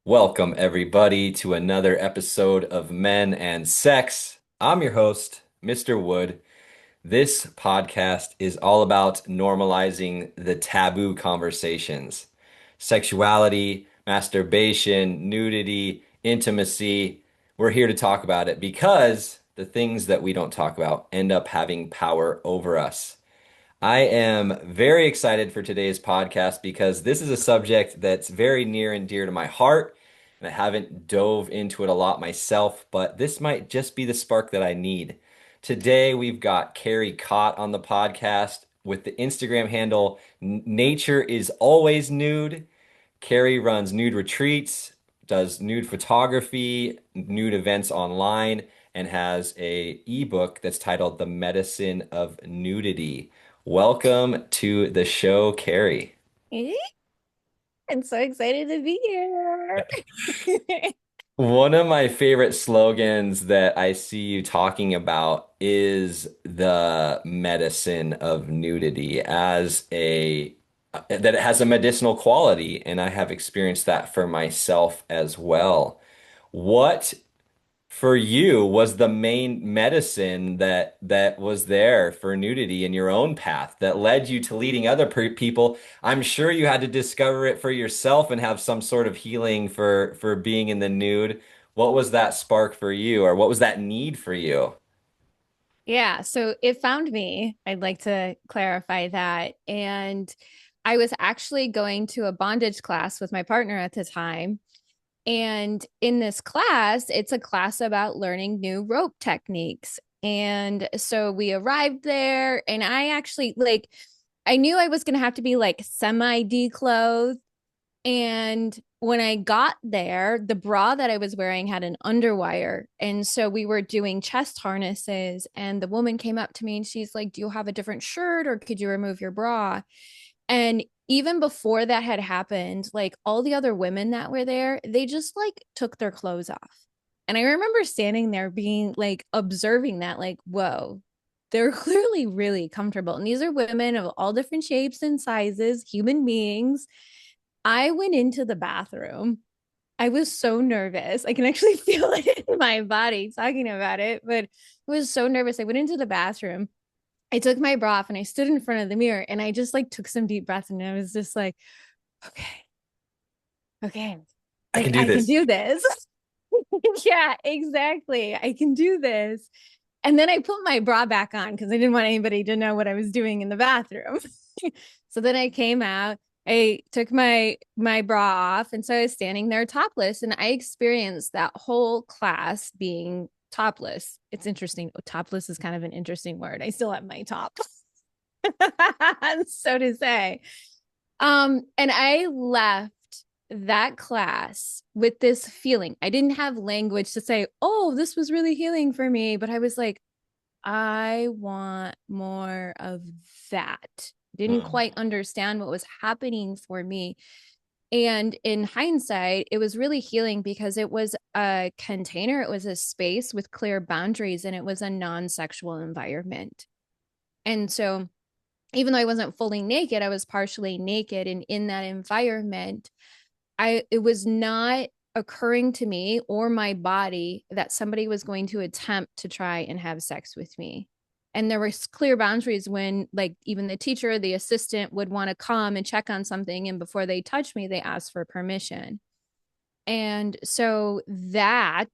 Welcome, everybody, to another episode of Men and Sex. I'm your host, Mr. Wood. This podcast is all about normalizing the taboo conversations: sexuality, masturbation, nudity, intimacy. We're here to talk about it because the things that we don't talk about end up having power over us. I am very excited for today's podcast because this is a subject that's very near and dear to my heart, and I haven't dove into it a lot myself, but this might just be the spark that I need. Today, we've got Kerry Kott on the podcast with the Instagram handle Nature Is Always Nude. Kerry runs nude retreats, does nude photography, nude events online, and has a ebook that's titled The Medicine of Nudity. Welcome to the show, Kerry. Eh, I'm so excited to be here. One of my favorite slogans that I see you talking about is the medicine of nudity as a that it has a medicinal quality, and I have experienced that for myself as well. What for you was the main medicine that was there for nudity in your own path that led you to leading other people? I'm sure you had to discover it for yourself and have some sort of healing for being in the nude. What was that spark for you, or what was that need for you? Yeah, so it found me. I'd like to clarify that. And I was actually going to a bondage class with my partner at the time. And in this class, it's a class about learning new rope techniques. And so we arrived there, and I actually I knew I was going to have to be like semi declothed. And when I got there, the bra that I was wearing had an underwire. And so we were doing chest harnesses. And the woman came up to me and she's like, "Do you have a different shirt or could you remove your bra?" And even before that had happened, like all the other women that were there, they just like took their clothes off. And I remember standing there being like observing that, like, whoa, they're clearly really comfortable. And these are women of all different shapes and sizes, human beings. I went into the bathroom. I was so nervous. I can actually feel it in my body talking about it, but I was so nervous. I went into the bathroom. I took my bra off and I stood in front of the mirror and I just like took some deep breaths and I was just like, okay, okay, I can like do I can this. do this. Yeah, exactly. I can do this. And then I put my bra back on because I didn't want anybody to know what I was doing in the bathroom. So then I came out, I took my bra off, and so I was standing there topless, and I experienced that whole class being topless. It's interesting. Topless is kind of an interesting word. I still have my top. So to say. And I left that class with this feeling. I didn't have language to say, "Oh, this was really healing for me," but I was like, I want more of that. Didn't Mm. quite understand what was happening for me. And in hindsight, it was really healing because it was a container, it was a space with clear boundaries, and it was a non sexual environment. And so, even though I wasn't fully naked, I was partially naked. And in that environment, it was not occurring to me or my body that somebody was going to attempt to try and have sex with me. And there was clear boundaries when like even the teacher, the assistant would want to come and check on something, and before they touch me, they asked for permission. And so that,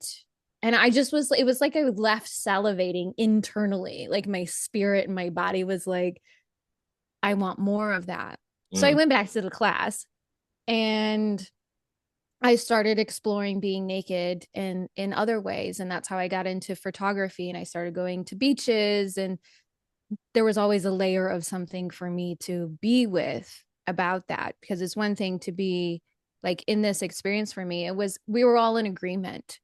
and I just was, it was like I left salivating internally. Like my spirit and my body was like, I want more of that. So I Mm. went back to the class and I started exploring being naked in other ways, and that's how I got into photography. And I started going to beaches, and there was always a layer of something for me to be with about that, because it's one thing to be like in this experience. For me, it was, we were all in agreement.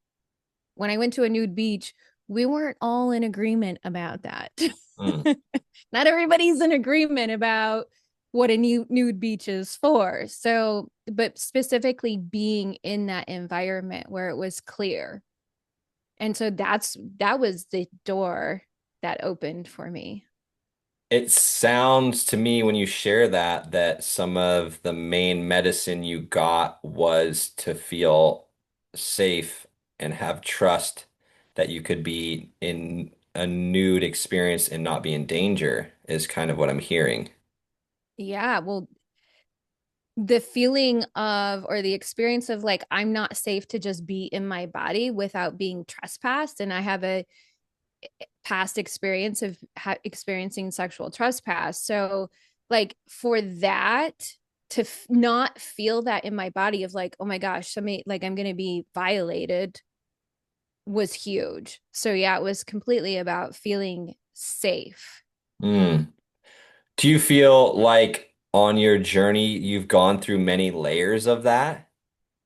When I went to a nude beach, we weren't all in agreement about that. Mm. Not everybody's in agreement about what a nude beach is for. So, but specifically being in that environment where it was clear. And so that was the door that opened for me. It sounds to me when you share that that some of the main medicine you got was to feel safe and have trust that you could be in a nude experience and not be in danger is kind of what I'm hearing. Yeah, well, the feeling of or the experience of like I'm not safe to just be in my body without being trespassed, and I have a past experience of experiencing sexual trespass. So, like for that to not feel that in my body of like, oh my gosh, somebody like I'm gonna be violated was huge. So yeah, it was completely about feeling safe. Mm. Do you feel like on your journey you've gone through many layers of that?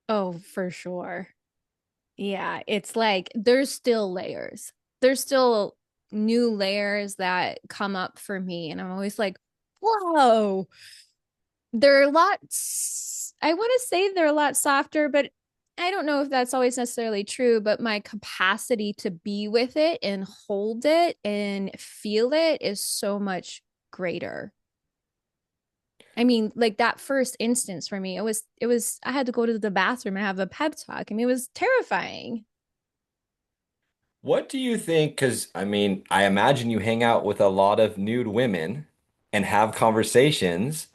Oh, for sure. Yeah, it's like there's still layers. There's still new layers that come up for me. And I'm always like, whoa, they're a lot, I want to say they're a lot softer, but I don't know if that's always necessarily true. But my capacity to be with it and hold it and feel it is so much greater. I mean, like that first instance for me, I had to go to the bathroom and have a pep talk. I mean, it was terrifying. What do you think? Because I mean, I imagine you hang out with a lot of nude women and have conversations.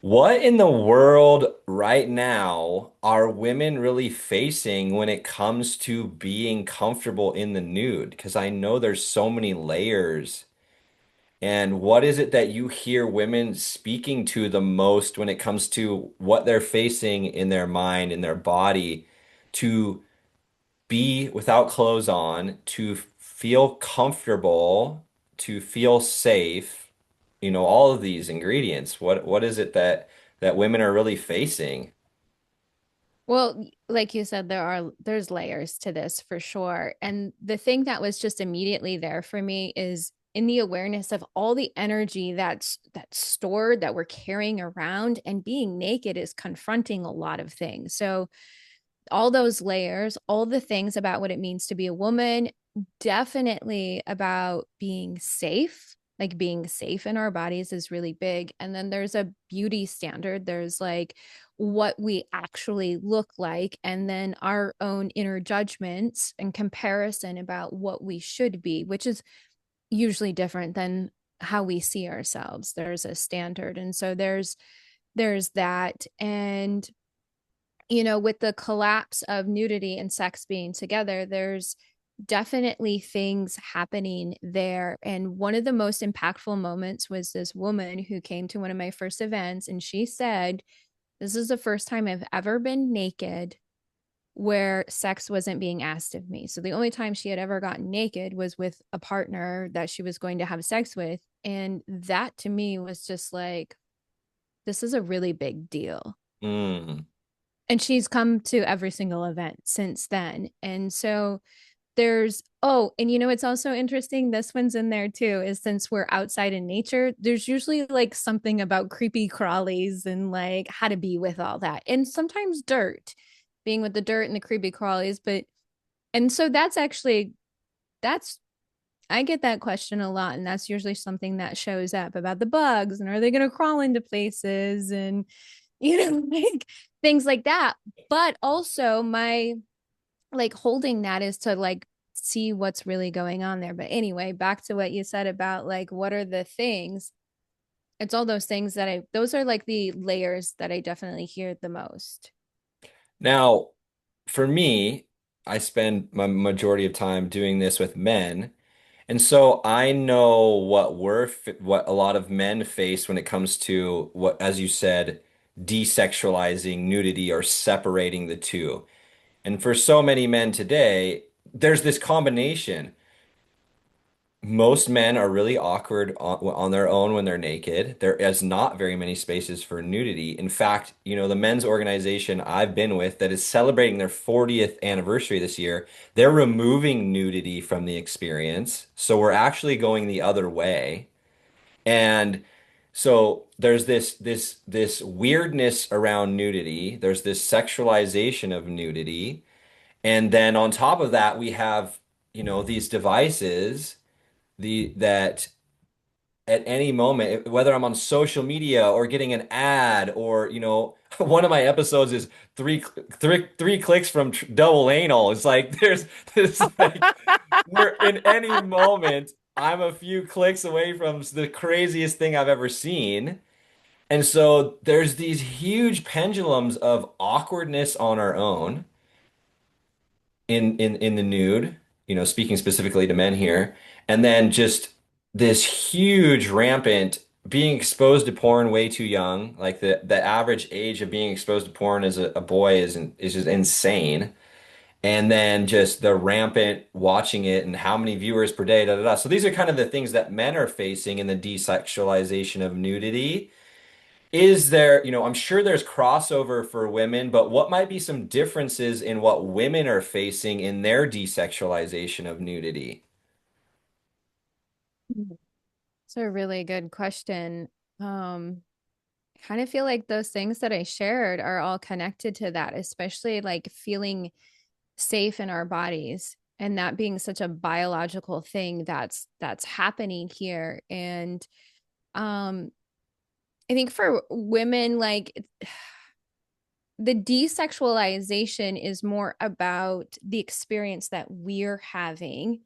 What in the world right now are women really facing when it comes to being comfortable in the nude? Because I know there's so many layers. And what is it that you hear women speaking to the most when it comes to what they're facing in their mind, in their body, to be without clothes on, to feel comfortable, to feel safe, all of these ingredients. What is it that women are really facing? Well, like you said, there's layers to this for sure. And the thing that was just immediately there for me is in the awareness of all the energy that's stored that we're carrying around, and being naked is confronting a lot of things. So all those layers, all the things about what it means to be a woman, definitely about being safe. Like being safe in our bodies is really big. And then there's a beauty standard. There's like what we actually look like, and then our own inner judgments and comparison about what we should be, which is usually different than how we see ourselves. There's a standard. And so there's that. And with the collapse of nudity and sex being together, there's definitely things happening there. And one of the most impactful moments was this woman who came to one of my first events, and she said, "This is the first time I've ever been naked where sex wasn't being asked of me." So the only time she had ever gotten naked was with a partner that she was going to have sex with. And that to me was just like, this is a really big deal. Mm. And she's come to every single event since then. And so and it's also interesting. This one's in there too, is since we're outside in nature, there's usually like something about creepy crawlies and like how to be with all that. And sometimes dirt, being with the dirt and the creepy crawlies. And so that's, I get that question a lot. And that's usually something that shows up about the bugs and are they going to crawl into places and, like things like that. But also, my like holding that is to like see what's really going on there. But anyway, back to what you said about like what are the things. It's all those things those are like the layers that I definitely hear the most. Now, for me, I spend my majority of time doing this with men. And so I know what a lot of men face when it comes to what, as you said, desexualizing nudity or separating the two. And for so many men today, there's this combination. Most men are really awkward on their own when they're naked. There is not very many spaces for nudity. In fact, the men's organization I've been with that is celebrating their 40th anniversary this year, they're removing nudity from the experience. So we're actually going the other way. And so there's this weirdness around nudity. There's this sexualization of nudity. And then on top of that, we have, these devices that at any moment, whether I'm on social media or getting an ad or, one of my episodes is three clicks from double anal. It's like there's like we're in any moment, I'm a few clicks away from the craziest thing I've ever seen. And so there's these huge pendulums of awkwardness on our own in the nude, speaking specifically to men here, and then just this huge rampant being exposed to porn way too young. Like the average age of being exposed to porn as a boy is just insane. And then just the rampant watching it and how many viewers per day, da da da. So these are kind of the things that men are facing in the desexualization of nudity. Is there, I'm sure there's crossover for women, but what might be some differences in what women are facing in their desexualization of nudity? It's a really good question. Kind of feel like those things that I shared are all connected to that, especially like feeling safe in our bodies and that being such a biological thing that's happening here. And um I think for women, like the desexualization is more about the experience that we're having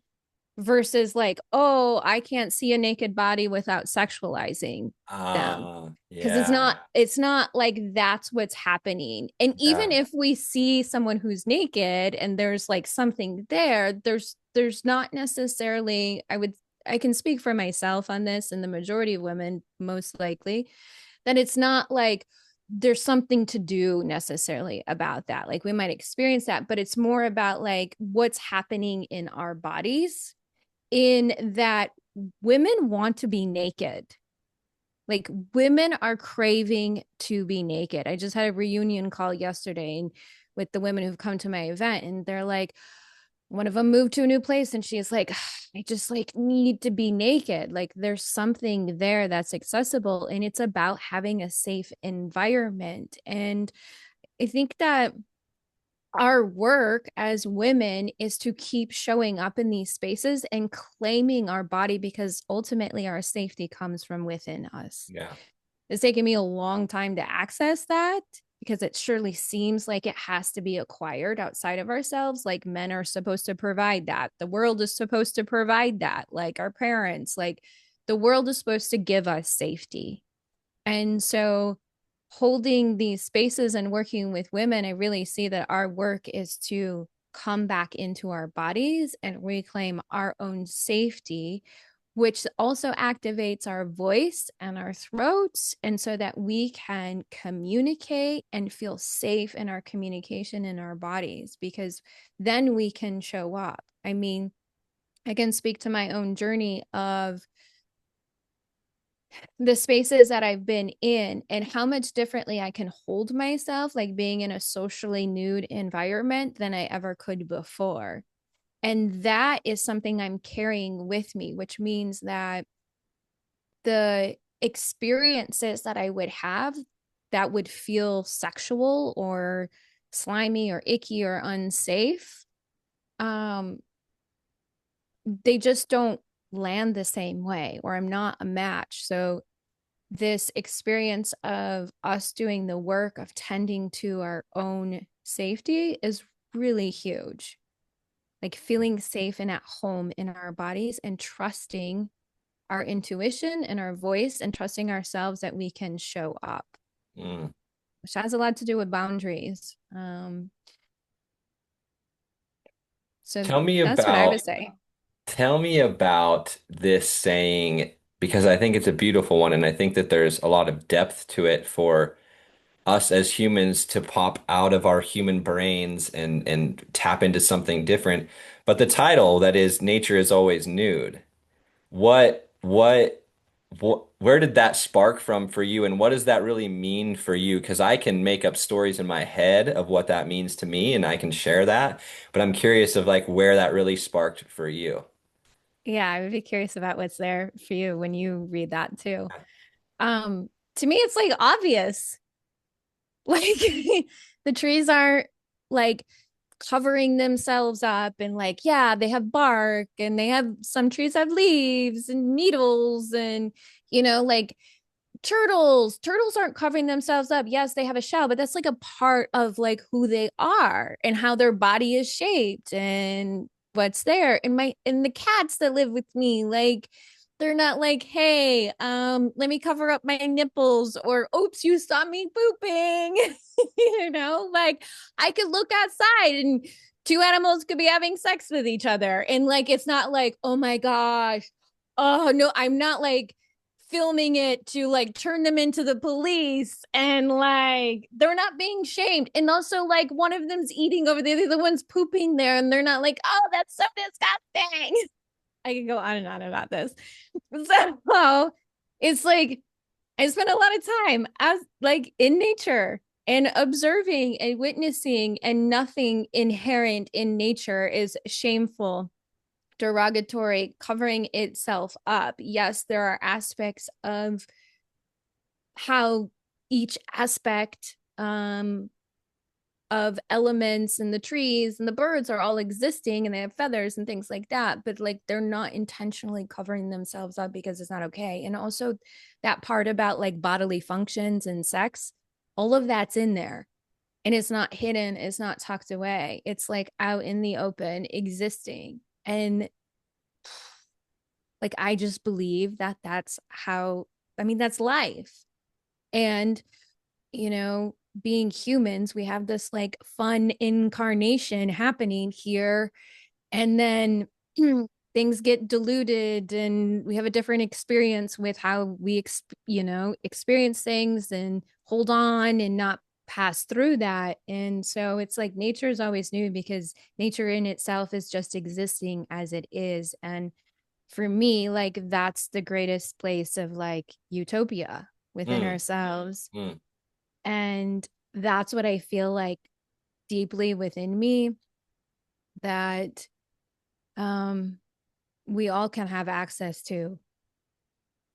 versus like, oh, I can't see a naked body without sexualizing them. Because it's Yeah, not like that's what's happening. And even yeah, if we see someone who's naked and there's like something there, there's not necessarily, I can speak for myself on this and the majority of women most likely, that it's not like there's something to do necessarily about that. Like we might experience that, but it's more about like what's happening in our bodies, in that women want to be naked. Like women are craving to be naked. I just had a reunion call yesterday and with the women who've come to my event, and they're like, one of them moved to a new place and she's like, I just like need to be naked. Like there's something there that's accessible, and it's about having a safe environment. And I think that our work as women is to keep showing up in these spaces and claiming our body, because ultimately our safety comes from within us. yeah. It's taken me a long time to access that because it surely seems like it has to be acquired outside of ourselves. Like men are supposed to provide that. The world is supposed to provide that. Like our parents, like the world is supposed to give us safety. And so holding these spaces and working with women, I really see that our work is to come back into our bodies and reclaim our own safety, which also activates our voice and our throats. And so that we can communicate and feel safe in our communication in our bodies, because then we can show up. I mean, I can speak to my own journey of the spaces that I've been in and how much differently I can hold myself, like being in a socially nude environment, than I ever could before. And that is something I'm carrying with me, which means that the experiences that I would have that would feel sexual or slimy or icky or unsafe, um, they just don't land the same way, or I'm not a match. So this experience of us doing the work of tending to our own safety is really huge. Like feeling safe and at home in our bodies and trusting our intuition and our voice and trusting ourselves that we can show up, Mm. which has a lot to do with boundaries. So Tell me that's what I would about say. Tell me about this saying because I think it's a beautiful one and I think that there's a lot of depth to it for us as humans to pop out of our human brains and tap into something different. But the title that is Nature is Always Nude. What where did that spark from for you and what does that really mean for you? Because I can make up stories in my head of what that means to me and I can share that, but I'm curious of like where that really sparked for you. Yeah, I would be curious about what's there for you when you read that too. Um, to me, it's like obvious. Like the trees aren't like covering themselves up and like, yeah, they have bark and they have some trees have leaves and needles and, like turtles aren't covering themselves up. Yes, they have a shell, but that's like a part of like who they are and how their body is shaped and what's there. And the cats that live with me, like they're not like, hey, let me cover up my nipples, or oops, you saw me pooping. Like I could look outside and two animals could be having sex with each other, and like it's not like, oh my gosh, oh no, I'm not like filming it to like turn them into the police, and like they're not being shamed. And also like one of them's eating over there, the other one's pooping there, and they're not like, oh, that's so disgusting. I can go on and on about this. So it's like I spend a lot of time as like in nature and observing and witnessing, and nothing inherent in nature is shameful, derogatory, covering itself up. Yes, there are aspects of how each aspect of elements and the trees and the birds are all existing and they have feathers and things like that, but like they're not intentionally covering themselves up because it's not okay. And also that part about like bodily functions and sex, all of that's in there, and it's not hidden, it's not tucked away, it's like out in the open existing. And like I just believe that that's how, I mean, that's life. And being humans, we have this like fun incarnation happening here, and then things get diluted and we have a different experience with how we experience things and hold on and not pass through that. And so it's like nature is always new, because nature in itself is just existing as it is. And for me, like that's the greatest place of like utopia within Mm, ourselves. mm. And that's what I feel like deeply within me, that um we all can have access to.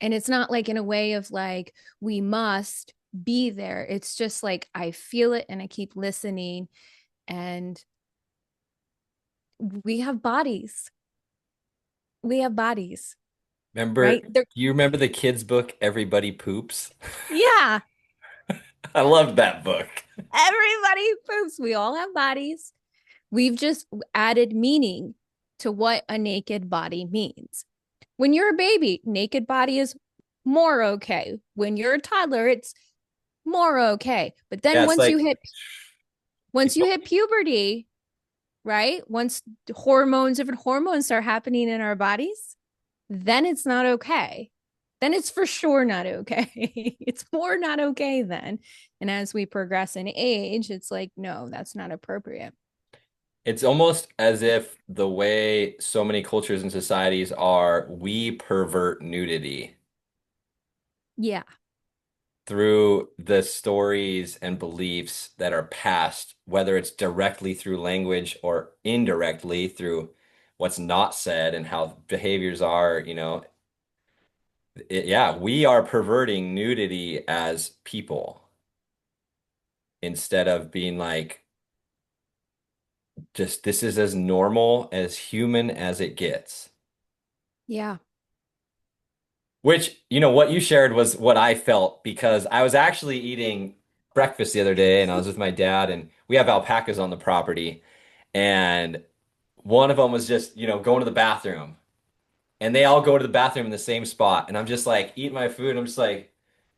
And it's not like in a way of like we must be there. It's just like I feel it and I keep listening. And we have bodies. We have bodies, Remember, right? They're, you remember the kids' book, Everybody Poops? yeah, I loved that book. everybody poops. We all have bodies. We've just added meaning to what a naked body means. When you're a baby, naked body is more okay. When you're a toddler, it's more okay. But then Yeah, it's like once keep you going. hit puberty, right? Once hormones, different hormones start happening in our bodies, then it's not okay. Then it's for sure not okay. It's more not okay then. And as we progress in age, it's like, no, that's not appropriate. It's almost as if the way so many cultures and societies are, we pervert nudity Yeah. through the stories and beliefs that are passed, whether it's directly through language or indirectly through what's not said and how behaviors are, yeah, we are perverting nudity as people instead of being like, just this is as normal as human as it gets. Yeah. Which, what you shared was what I felt because I was actually eating breakfast the other day and I was with my dad and we have alpacas on the property and one of them was just, going to the bathroom and they all go to the bathroom in the same spot and I'm just like eating my food and I'm just like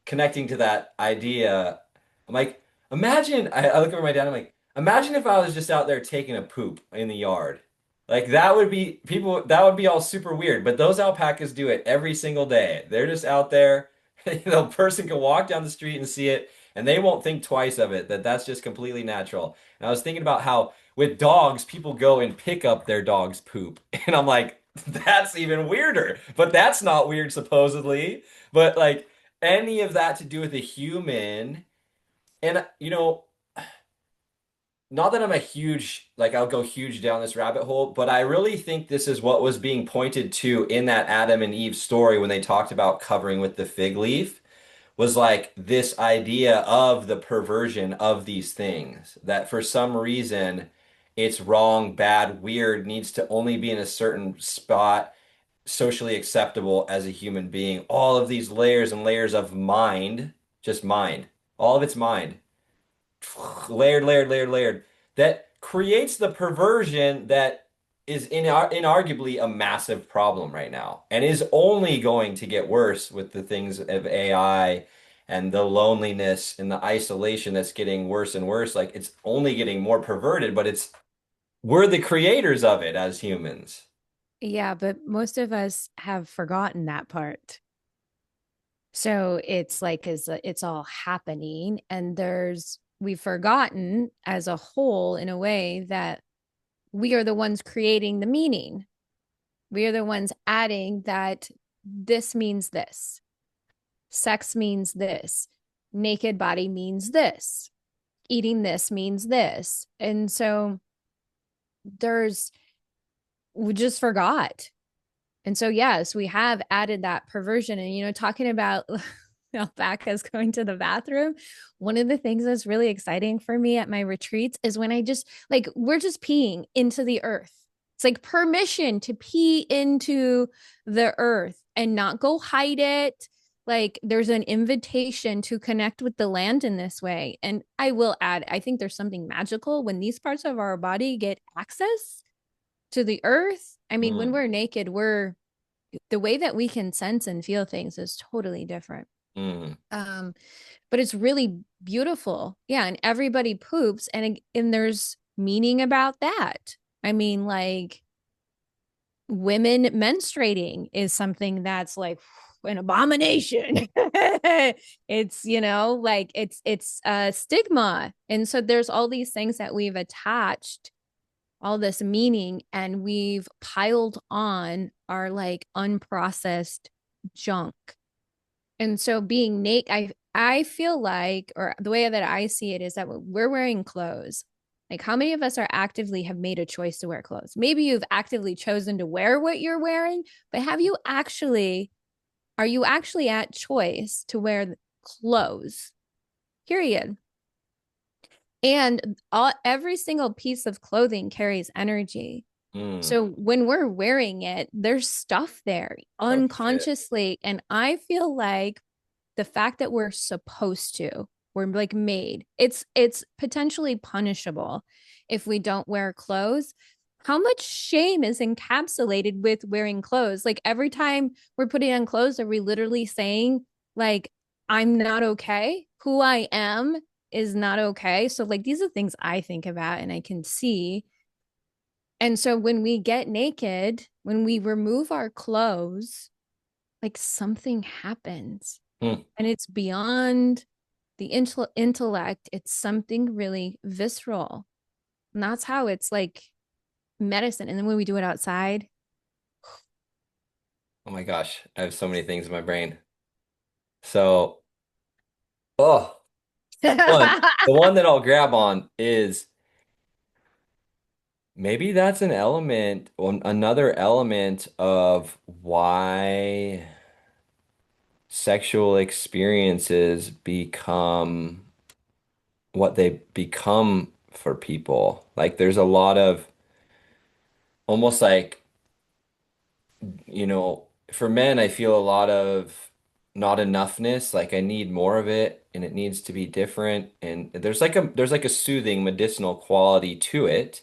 connecting to that idea. I'm like, imagine, I look over my dad, I'm like, imagine if I was just out there taking a poop in the yard. Like that would be people, that would be all super weird. But those alpacas do it every single day. They're just out there. The person can walk down the street and see it, and they won't think twice of it, that that's just completely natural. And I was thinking about how with dogs, people go and pick up their dog's poop. And I'm like, that's even weirder. But that's not weird, supposedly. But like any of that to do with a human. And, not that I'm a huge, like, I'll go huge down this rabbit hole, but I really think this is what was being pointed to in that Adam and Eve story when they talked about covering with the fig leaf, was like this idea of the perversion of these things, that for some reason it's wrong, bad, weird, needs to only be in a certain spot, socially acceptable as a human being. All of these layers and layers of mind, just mind, all of it's mind, layered, layered, layered, layered, that creates the perversion that is inarguably a massive problem right now and is only going to get worse with the things of AI and the loneliness and the isolation that's getting worse and worse. Like it's only getting more perverted, but we're the creators of it as humans. Yeah, but most of us have forgotten that part. So it's like as it's all happening, and we've forgotten as a whole in a way that we are the ones creating the meaning. We are the ones adding that this means this, sex means this, naked body means this, eating this means this. And so there's, we just forgot. And so, yes, we have added that perversion. And, talking about alpacas going to the bathroom, one of the things that's really exciting for me at my retreats is when I just like, we're just peeing into the earth. It's like permission to pee into the earth and not go hide it. Like there's an invitation to connect with the land in this way. And I will add, I think there's something magical when these parts of our body get access to the earth. I mean, when Mm, we're naked, we're the way that we can sense and feel things is totally different. mm. Um, but it's really beautiful. Yeah, and everybody poops and there's meaning about that. I mean, like women menstruating is something that's like an abomination. It's, like it's a stigma. And so there's all these things that we've attached all this meaning and we've piled on our like unprocessed junk. And so being naked, I feel like, or the way that I see it is that we're wearing clothes. Like how many of us are actively have made a choice to wear clothes? Maybe you've actively chosen to wear what you're wearing, but are you actually at choice to wear clothes? Period. And every single piece of clothing carries energy. Mm. So when we're wearing it, there's stuff there Oh shit. unconsciously. And I feel like the fact that we're like made, it's potentially punishable if we don't wear clothes. How much shame is encapsulated with wearing clothes? Like every time we're putting on clothes, are we literally saying, like, I'm not okay? Who I am is not okay. So, like, these are things I think about and I can see. And so when we get naked, when we remove our clothes, like something happens Mm. and it's beyond the intellect. It's something really visceral. And that's how it's like medicine. And then when we do it outside, Oh my gosh, I have so many things in my brain. So, oh, one, the one that I'll grab on is maybe that's an element, another element of why sexual experiences become what they become for people. Like there's a lot of almost like, for men, I feel a lot of not enoughness. Like I need more of it and it needs to be different. And there's like a soothing medicinal quality to it.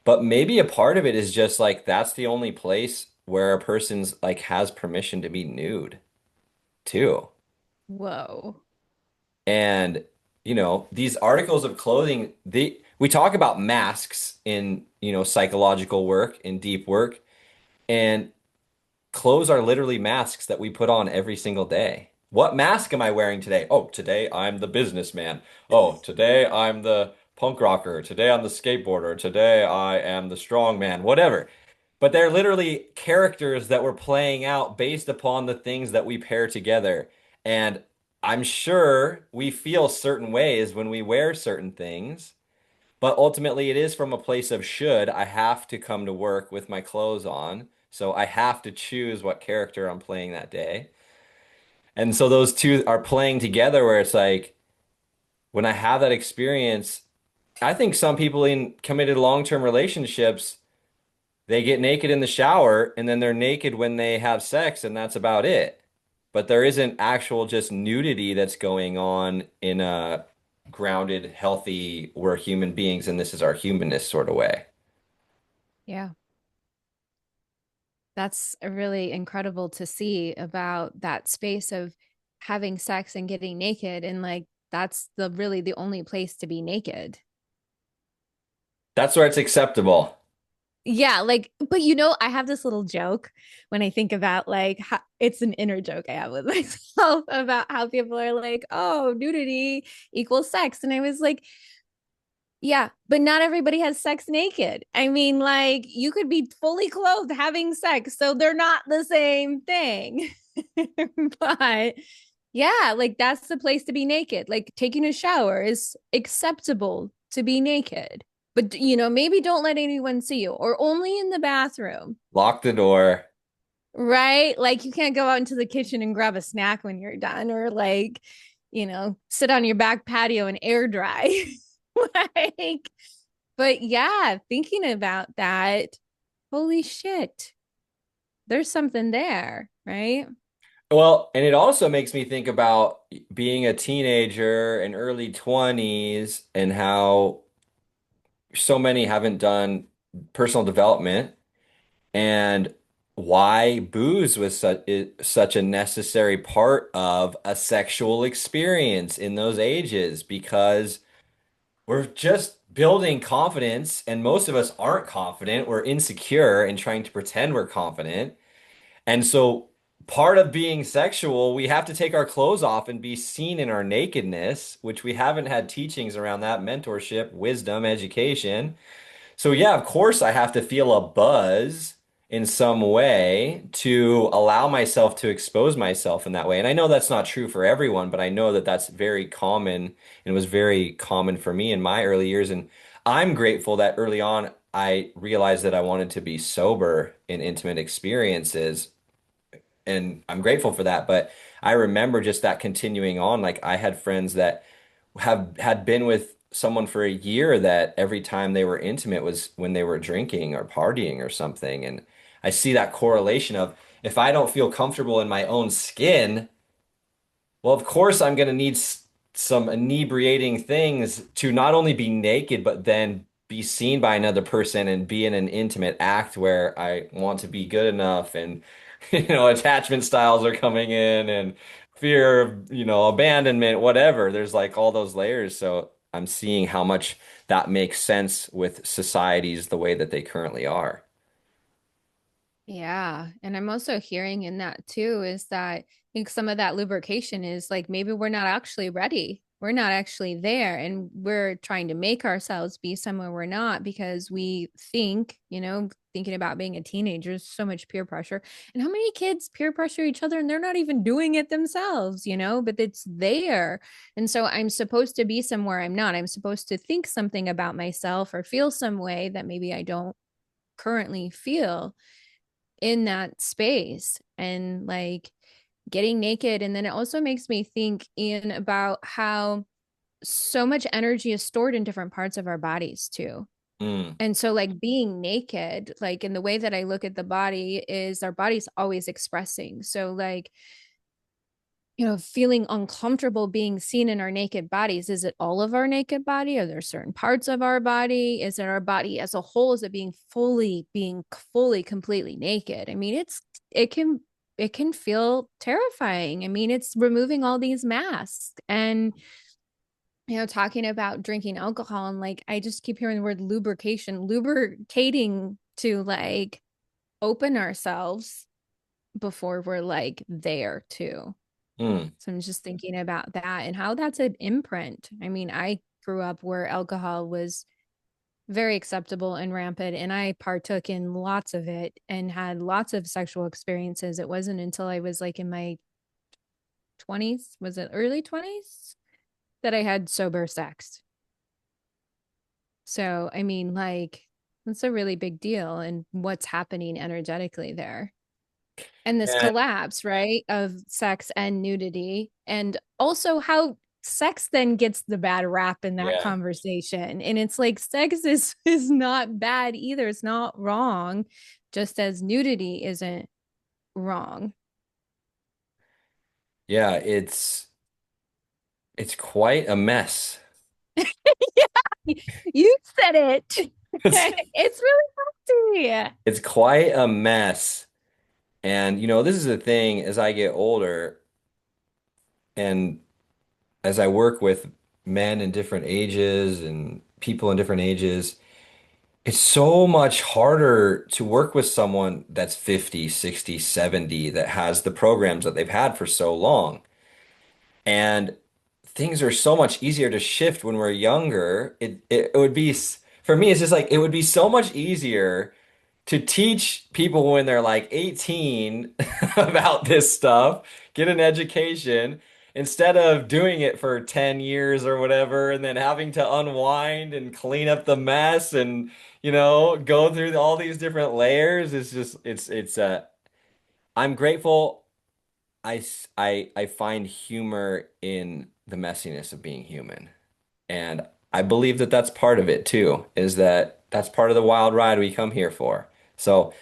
But maybe a part of it is just like that's the only place where a person's like has permission to be nude too. whoa. And these articles of clothing, we talk about masks in, psychological work, in deep work, and clothes are literally masks that we put on every single day. What mask am I wearing today? Oh, today I'm the businessman. Oh, today I'm the punk rocker. Today I'm the skateboarder. Today I am the strong man. Whatever. But they're literally characters that we're playing out based upon the things that we pair together. And I'm sure we feel certain ways when we wear certain things, but ultimately it is from a place of should. I have to come to work with my clothes on, so I have to choose what character I'm playing that day. And so those two are playing together where it's like when I have that experience, I think some people in committed long-term relationships, they get naked in the shower and then they're naked when they have sex, and that's about it. But there isn't actual just nudity that's going on in a grounded, healthy, we're human beings and this is our humanness sort of way. Yeah. That's really incredible to see about that space of having sex and getting naked. And like, that's the really the only place to be naked. That's where it's acceptable. Yeah, like, but you know, I have this little joke when I think about like how, it's an inner joke I have with myself about how people are like, oh, nudity equals sex. And I was like, yeah, but not everybody has sex naked. I mean, like, you could be fully clothed having sex, so they're not the same thing. But yeah, like, that's the place to be naked. Like, taking a shower is acceptable to be naked. But, you know, maybe don't let anyone see you or only in the bathroom, Lock the door. right? Like, you can't go out into the kitchen and grab a snack when you're done or, like, you know, sit on your back patio and air dry. Like, but yeah, thinking about that, holy shit, there's something there, right? Well, and it also makes me think about being a teenager and early 20s and how so many haven't done personal development and why booze was such a necessary part of a sexual experience in those ages because we're just building confidence and most of us aren't confident. We're insecure and trying to pretend we're confident. And so part of being sexual, we have to take our clothes off and be seen in our nakedness, which we haven't had teachings around that, mentorship, wisdom, education. So yeah, of course I have to feel a buzz in some way to allow myself to expose myself in that way. And I know that's not true for everyone, but I know that that's very common and was very common for me in my early years. And I'm grateful that early on I realized that I wanted to be sober in intimate experiences. And I'm grateful for that. But I remember just that continuing on. Like I had friends that have had been with someone for a year that every time they were intimate was when they were drinking or partying or something. And I see that correlation of if I don't feel comfortable in my own skin, well, of course, I'm going to need some inebriating things to not only be naked, but then be seen by another person and be in an intimate act where I want to be good enough. And, attachment styles are coming in and fear of, abandonment, whatever. There's like all those layers. So I'm seeing how much that makes sense with societies the way that they currently are. Yeah. And I'm also hearing in that too is that I think some of that lubrication is like maybe we're not actually ready. We're not actually there. And we're trying to make ourselves be somewhere we're not because we think, you know, thinking about being a teenager, so much peer pressure. And how many kids peer pressure each other and they're not even doing it themselves, you know, but it's there. And so I'm supposed to be somewhere I'm not. I'm supposed to think something about myself or feel some way that maybe I don't currently feel in that space and like getting naked. And then it also makes me think in about how so much energy is stored in different parts of our bodies too. Mm, And so like being naked, like in the way that I look at the body is our body's always expressing. So like, you know, feeling uncomfortable being seen in our naked bodies. Is it all of our naked body? Are there certain parts of our body? Is it our body as a whole? Is it being fully, completely naked? I mean, it can it can feel terrifying. I mean, it's removing all these masks and you know, talking about drinking alcohol and like I just keep hearing the word lubrication, lubricating to like open ourselves before we're like there too. mm. So I'm just thinking about that and how that's an imprint. I mean, I grew up where alcohol was very acceptable and rampant, and I partook in lots of it and had lots of sexual experiences. It wasn't until I was like in my 20s, was it early 20s, that I had sober sex. So, I mean, like, that's a really big deal and what's happening energetically there. And this And collapse, right, of sex and nudity, and also how sex then gets the bad rap in that Yeah. conversation. And it's like sex is not bad either. It's not wrong, just as nudity isn't wrong. Yeah, it's quite a mess. Yeah, you said it. It's It's really messy. it's quite a mess. And this is the thing as I get older and as I work with men in different ages and people in different ages, it's so much harder to work with someone that's 50, 60, 70 that has the programs that they've had for so long. And things are so much easier to shift when we're younger. It would be, for me, it's just like, it would be so much easier to teach people when they're like 18 about this stuff, get an education, instead of doing it for 10 years or whatever, and then having to unwind and clean up the mess and, go through all these different layers. It's just, I'm grateful. I find humor in the messiness of being human. And I believe that that's part of it too, is that that's part of the wild ride we come here for. So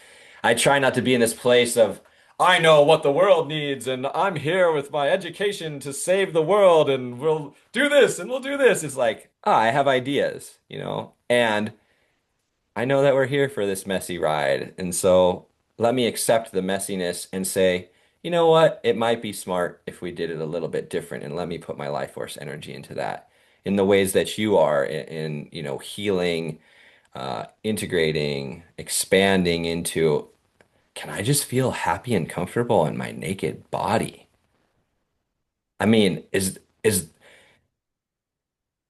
I try not to be in this place of, I know what the world needs, and I'm here with my education to save the world, and we'll do this and we'll do this. It's like, I have ideas, and I know that we're here for this messy ride. And so let me accept the messiness and say, you know what? It might be smart if we did it a little bit different. And let me put my life force energy into that in the ways that you are in healing, integrating, expanding into, can I just feel happy and comfortable in my naked body? I mean, is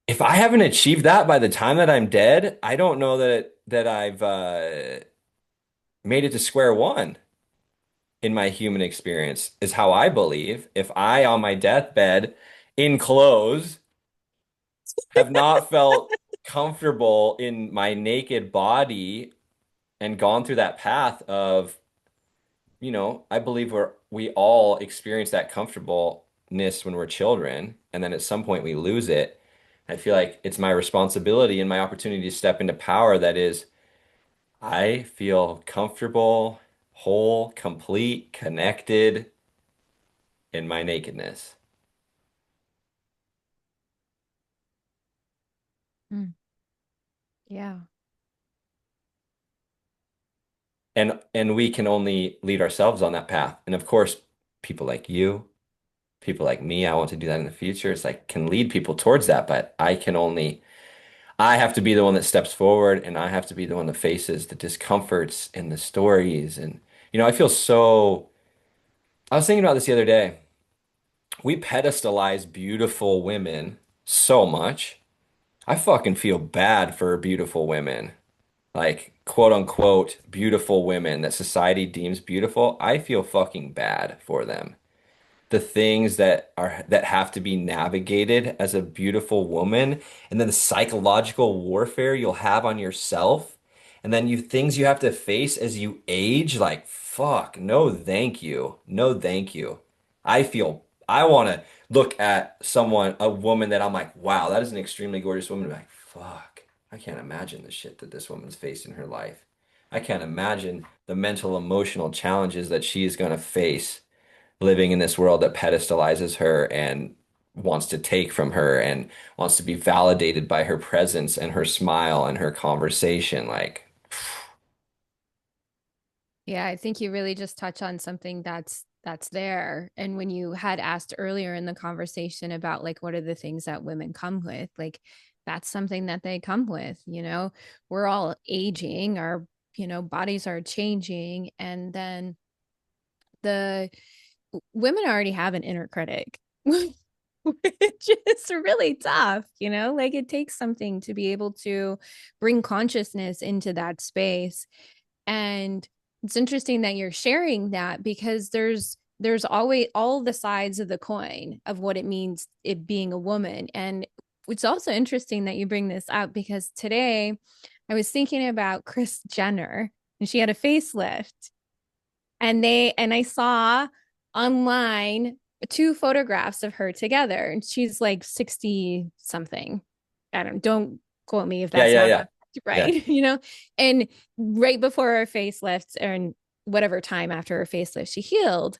if I haven't achieved that by the time that I'm dead, I don't know that I've made it to square one in my human experience, is how I believe. If I, on my deathbed, in clothes, have not felt comfortable in my naked body and gone through that path of, I believe we all experience that comfortableness when we're children, and then at some point we lose it. I feel like it's my responsibility and my opportunity to step into power that is, I feel comfortable, whole, complete, connected in my nakedness. Mm, yeah. And we can only lead ourselves on that path. And of course, people like you, people like me, I want to do that in the future. It's like can lead people towards that, but I have to be the one that steps forward and I have to be the one that faces the discomforts and the stories. And I feel so I was thinking about this the other day. We pedestalize beautiful women so much. I fucking feel bad for beautiful women. Like quote unquote beautiful women that society deems beautiful. I feel fucking bad for them. The things that have to be navigated as a beautiful woman, and then the psychological warfare you'll have on yourself, and then things you have to face as you age, like fuck, no thank you. No thank you. I want to look at a woman that I'm like, wow, that is an extremely gorgeous woman. And be like, fuck, I can't imagine the shit that this woman's faced in her life. I can't imagine the mental, emotional challenges that she is going to face living in this world that pedestalizes her and wants to take from her and wants to be validated by her presence and her smile and her conversation. Like, Yeah, I think you really just touch on something that's there. And when you had asked earlier in the conversation about like what are the things that women come with, like that's something that they come with, We're all aging, our, bodies are changing, and then the women already have an inner critic. Which is really tough, like it takes something to be able to bring consciousness into that space. And it's interesting that you're sharing that because there's always all the sides of the coin of what it means it being a woman. And it's also interesting that you bring this up because today I was thinking about Kris Jenner and she had a facelift and I saw online two photographs of her together, and she's like 60 something. Don't quote me if Yeah, that's yeah, not yeah. Yeah. right, And right before her facelift, or whatever time after her facelift, she healed.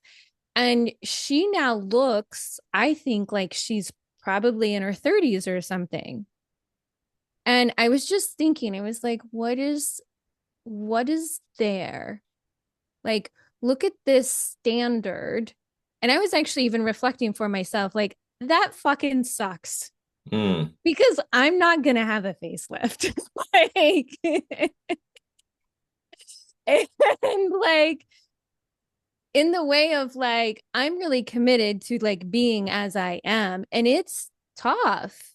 And she now looks, I think, like she's probably in her 30s or something. And I was just thinking, I was like, what is there? Like, look at this standard. And I was actually even reflecting for myself, like, that fucking sucks Mm, because I'm not gonna have a facelift. Like, and like in the way of like, I'm really committed to like being as I am, and it's tough.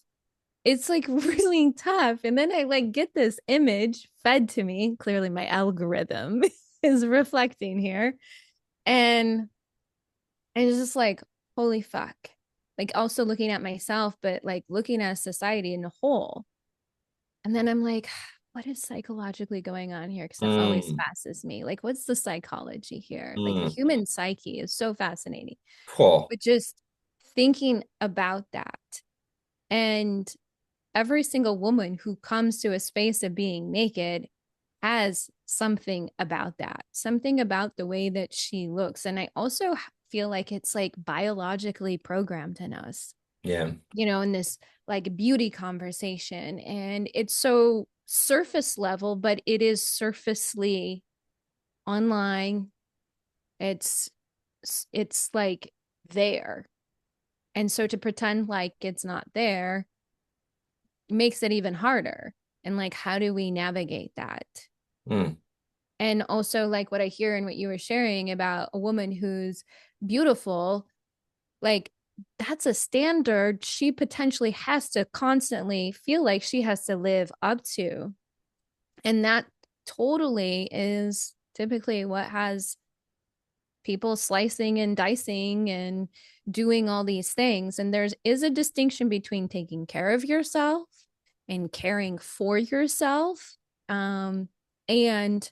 It's like really tough. And then I like get this image fed to me. Clearly, my algorithm is reflecting here. And it's just like, holy fuck. Like also looking at myself, but like looking at society in a whole. And then I'm like, what is psychologically going on here? Because that's always mm, fascinates me. Like, what's the psychology here? Like, the mm. human psyche is so fascinating. Cool. But just thinking about that, and every single woman who comes to a space of being naked has something about that, something about the way that she looks. And I also feel like it's like biologically programmed in us, Yeah. in this like beauty conversation. And it's so surface level, but it is surfacely online. It's it's like there. And so to pretend like it's not there makes it even harder. And like, how do we navigate that? Mm, And also, like what I hear and what you were sharing about a woman who's beautiful, like that's a standard she potentially has to constantly feel like she has to live up to. And that totally is typically what has people slicing and dicing and doing all these things. And there's is a distinction between taking care of yourself and caring for yourself. And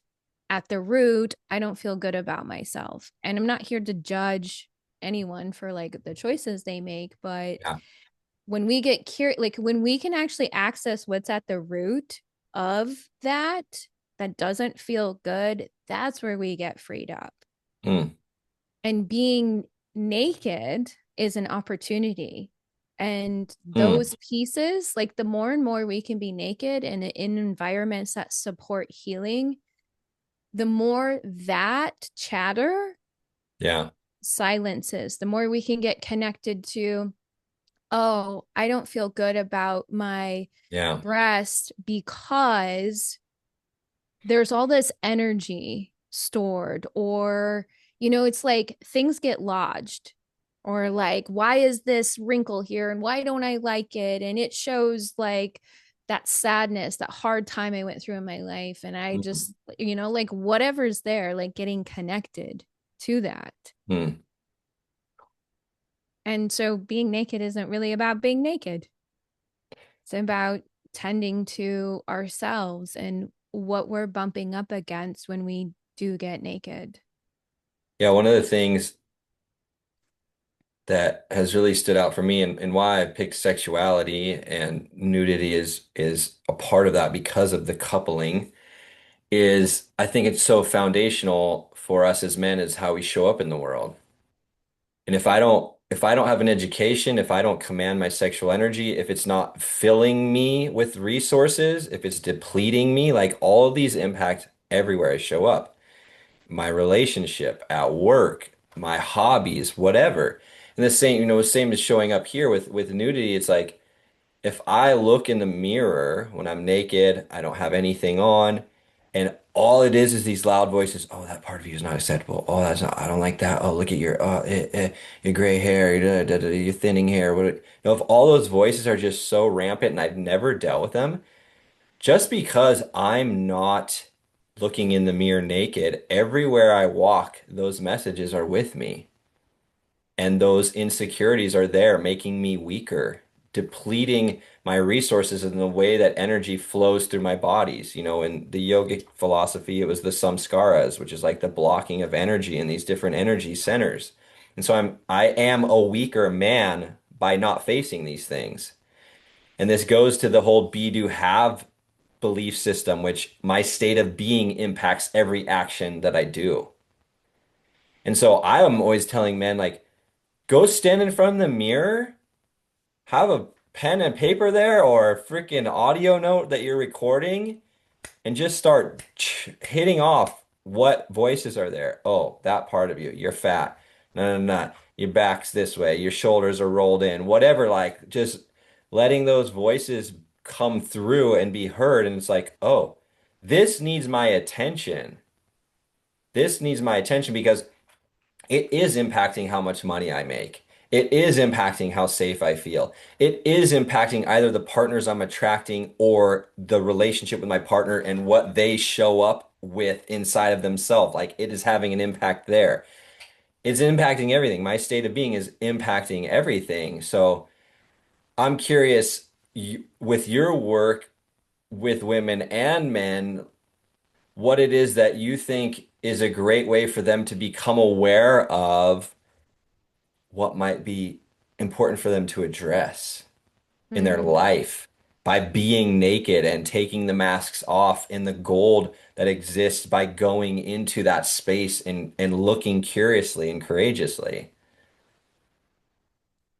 at the root, I don't feel good about myself. And I'm not here to judge anyone for like the choices they make, but yeah. when we get curious, like when we can actually access what's at the root of that doesn't feel good, that's where we get freed up. Mm, And being naked is an opportunity. And mm. those pieces, like the more and more we can be naked and in environments that support healing, the more that chatter Yeah. silences, the more we can get connected to, oh, I don't feel good about my Yeah. breast because there's all this energy stored, or it's like things get lodged, or like, why is this wrinkle here and why don't I like it, and it shows like that sadness, that hard time I went through in my life, and I Mm, just like whatever's there, like getting connected to that. mm, And so being naked isn't really about being naked. It's about tending to ourselves and what we're bumping up against when we do get naked. yeah, one of the things that has really stood out for me and why I picked sexuality and nudity is a part of that because of the coupling is I think it's so foundational for us as men is how we show up in the world. And if I don't have an education, if I don't command my sexual energy, if it's not filling me with resources, if it's depleting me, like all of these impact everywhere I show up. My relationship, at work, my hobbies, whatever. And the same, same as showing up here with nudity, it's like if I look in the mirror when I'm naked, I don't have anything on, and all it is these loud voices. Oh, that part of you is not acceptable. Oh, that's not. I don't like that. Oh, look at your gray hair, your thinning hair. If all those voices are just so rampant, and I've never dealt with them, just because I'm not looking in the mirror naked, everywhere I walk, those messages are with me. And those insecurities are there, making me weaker, depleting my resources in the way that energy flows through my bodies. In the yogic philosophy, it was the samskaras, which is like the blocking of energy in these different energy centers. And so I am a weaker man by not facing these things. And this goes to the whole be do have belief system, which my state of being impacts every action that I do. And so I am always telling men, like, go stand in front of the mirror, have a pen and paper there or a freaking audio note that you're recording, and just start hitting off what voices are there. Oh, that part of you, you're fat. No, no, no. Your back's this way. Your shoulders are rolled in. Whatever, like just letting those voices come through and be heard. And it's like, oh, this needs my attention. This needs my attention because it is impacting how much money I make. It is impacting how safe I feel. It is impacting either the partners I'm attracting or the relationship with my partner and what they show up with inside of themselves. Like it is having an impact there. It's impacting everything. My state of being is impacting everything. So I'm curious, with your work with women and men, what it is that you think is a great way for them to become aware of what might be important for them to address in their Mm. life by being naked and taking the masks off in the gold that exists by going into that space and looking curiously and courageously.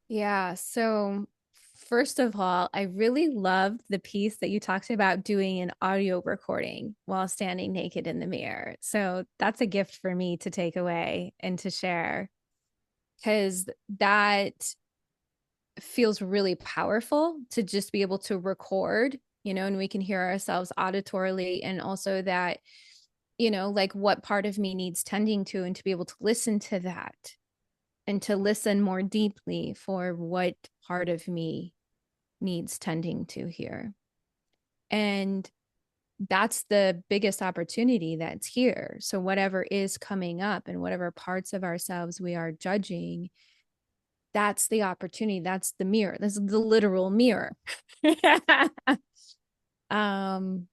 Yeah. So, first of all, I really loved the piece that you talked about doing an audio recording while standing naked in the mirror. So, that's a gift for me to take away and to share because that feels really powerful to just be able to record, and we can hear ourselves auditorily, and also that, like what part of me needs tending to, and to be able to listen to that and to listen more deeply for what part of me needs tending to here. And that's the biggest opportunity that's here. So, whatever is coming up and whatever parts of ourselves we are judging, that's the opportunity. That's the mirror. This is the literal mirror. um,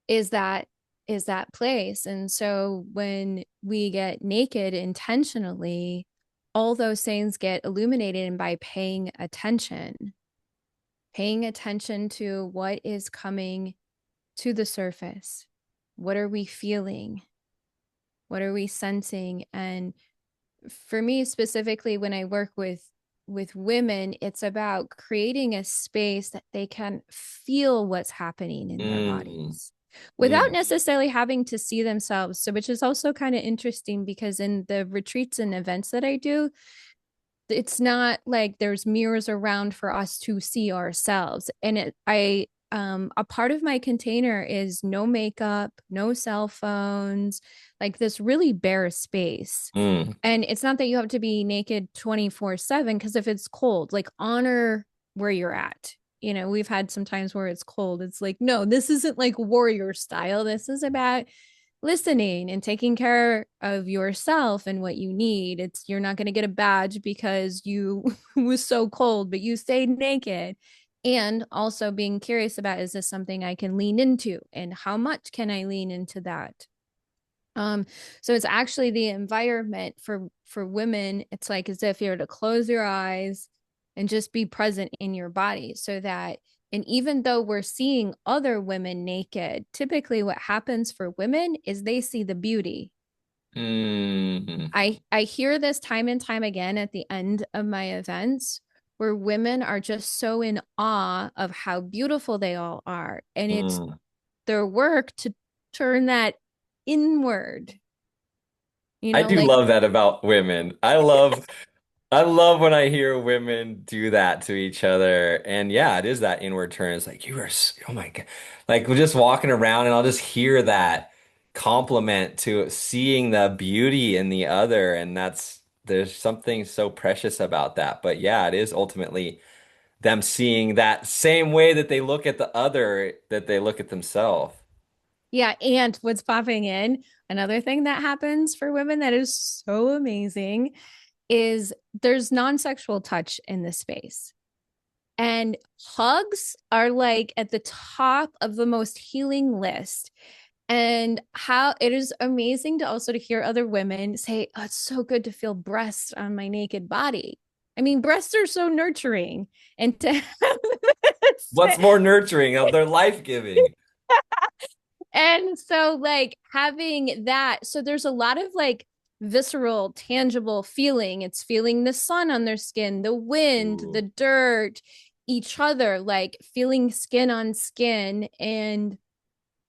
is that is that place. And so when we get naked intentionally, all those things get illuminated, and by paying attention to what is coming to the surface. What are we feeling? What are we sensing? And for me specifically, when I work with women, it's about creating a space that they can feel what's happening in their Mm, bodies without mm, necessarily having to see themselves. So, which is also kind of interesting because in the retreats and events that I do, it's not like there's mirrors around for us to see ourselves. And a part of my container is no makeup, no cell phones, like this really bare space. mm, And it's not that you have to be naked 24/7, because if it's cold, like honor where you're at. We've had some times where it's cold. It's like, no, this isn't like warrior style. This is about listening and taking care of yourself and what you need. It's You're not going to get a badge because you was so cold, but you stayed naked. And also being curious about, is this something I can lean into, and how much can I lean into that? Um, so it's actually the environment for women. It's like as if you're to close your eyes and just be present in your body, so that, and even though we're seeing other women naked, typically what happens for women is they see the beauty. mm, I hear this time and time again at the end of my events, where women are just so in awe of how beautiful they all are, and it's mm. their work to turn that inward, I do like love that about women. I love when I hear women do that to each other. And yeah, it is that inward turn. It's like, oh my God. Like we're just walking around and I'll just hear that compliment to seeing the beauty in the other. And there's something so precious about that. But yeah, it is ultimately them seeing that same way that they look at the other, that they look at themselves. Yeah, and what's popping in, another thing that happens for women that is so amazing, is there's non-sexual touch in this space. And hugs are like at the top of the most healing list. And how it is amazing to also to hear other women say, oh, it's so good to feel breasts on my naked body. I mean, breasts are so nurturing. And to What's more nurturing? They're life-giving. and so like having that, so there's a lot of like visceral, tangible feeling. It's feeling the sun on their skin, the wind, the Ooh. dirt, each other, like feeling skin on skin. And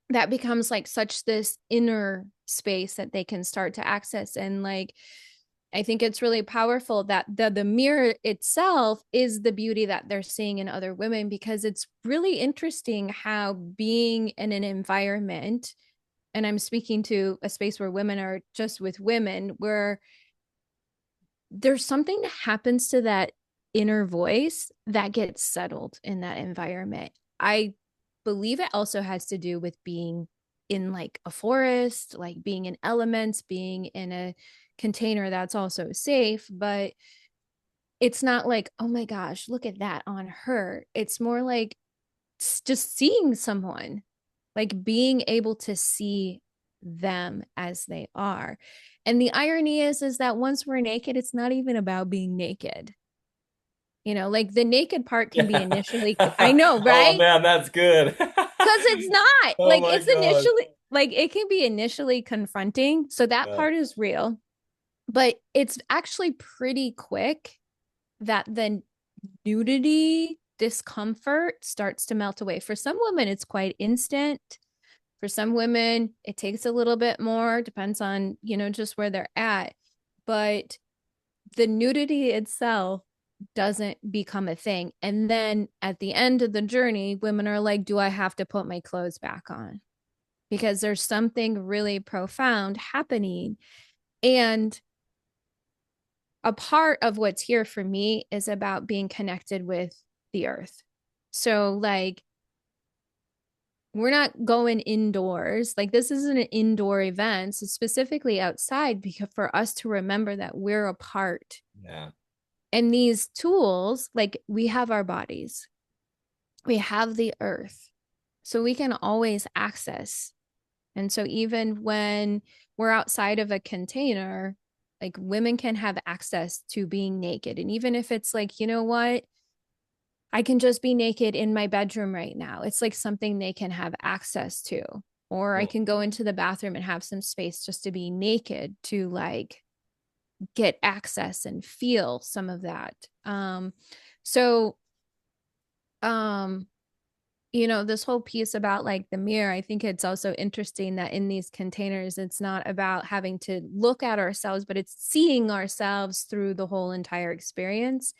that becomes like such this inner space that they can start to access. And like I think it's really powerful that the mirror itself is the beauty that they're seeing in other women, because it's really interesting how being in an environment, and I'm speaking to a space where women are just with women, where there's something that happens to that inner voice that gets settled in that environment. I believe it also has to do with being in like a forest, like being in elements, being in a container that's also safe, but it's not like, oh my gosh, look at that on her. It's more like just seeing someone, like being able to see them as they are. And the irony is that once we're naked, it's not even about being naked. You know, like the naked part can be Yeah. initially, I know, Oh right? man, that's good. Because it's not Oh like my it's gosh. initially, like it can be initially confronting. So that Yeah. part is real, but it's actually pretty quick that the nudity discomfort starts to melt away. For some women, it's quite instant. For some women, it takes a little bit more, depends on, you know, just where they're at. But the nudity itself doesn't become a thing. And then at the end of the journey, women are like, do I have to put my clothes back on? Because there's something really profound happening. And a part of what's here for me is about being connected with the earth. So, like, we're not going indoors. Like, this isn't an indoor event. So, specifically outside, because for us to remember that we're a part. Yeah. And these tools, like, we have our bodies, we have the earth. So, we can always access. And so, even when we're outside of a container, like women can have access to being naked. And even if it's like, you know what, I can just be naked in my bedroom right now. It's like something they can have access to. Or I Well, can go into the bathroom and have some space just to be naked to like get access and feel some of that. So um you know, this whole piece about like the mirror, I think it's also interesting that in these containers, it's not about having to look at ourselves, but it's seeing ourselves through the whole entire experience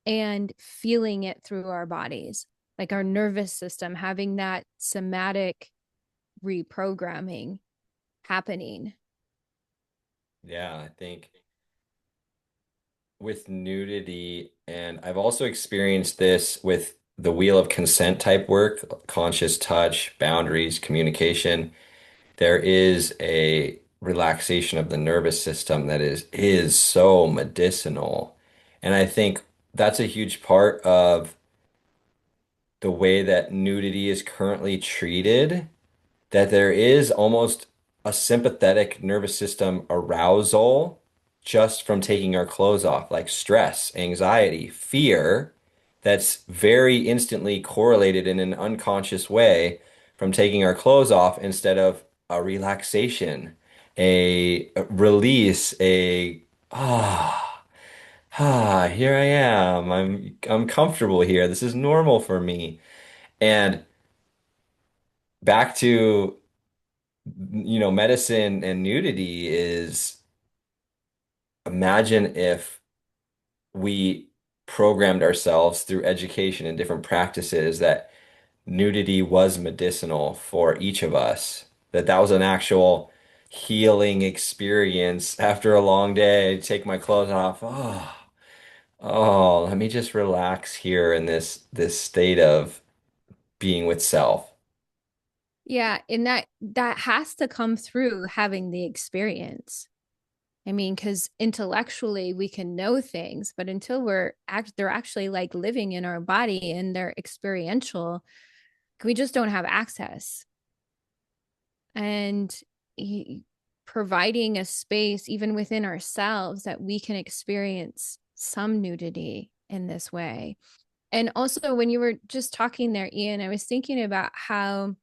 and feeling it through our bodies, like our nervous system having that somatic reprogramming happening. yeah, I think with nudity, and I've also experienced this with the wheel of consent type work, conscious touch, boundaries, communication. There is a relaxation of the nervous system that is so medicinal. And I think that's a huge part of the way that nudity is currently treated, that there is almost a sympathetic nervous system arousal just from taking our clothes off, like stress, anxiety, fear, that's very instantly correlated in an unconscious way from taking our clothes off instead of a relaxation, a release, a here I am. I'm comfortable here. This is normal for me. And back to medicine and nudity is imagine if we programmed ourselves through education and different practices that nudity was medicinal for each of us, that that was an actual healing experience after a long day. Take my clothes off. Let me just relax here in this state of being with self. Yeah, and that has to come through having the experience. I mean, because intellectually we can know things, but until they're actually like living in our body and they're experiential, we just don't have access. and providing a space even within ourselves that we can experience some nudity in this way. And also, when you were just talking there, Ian, I was thinking about how,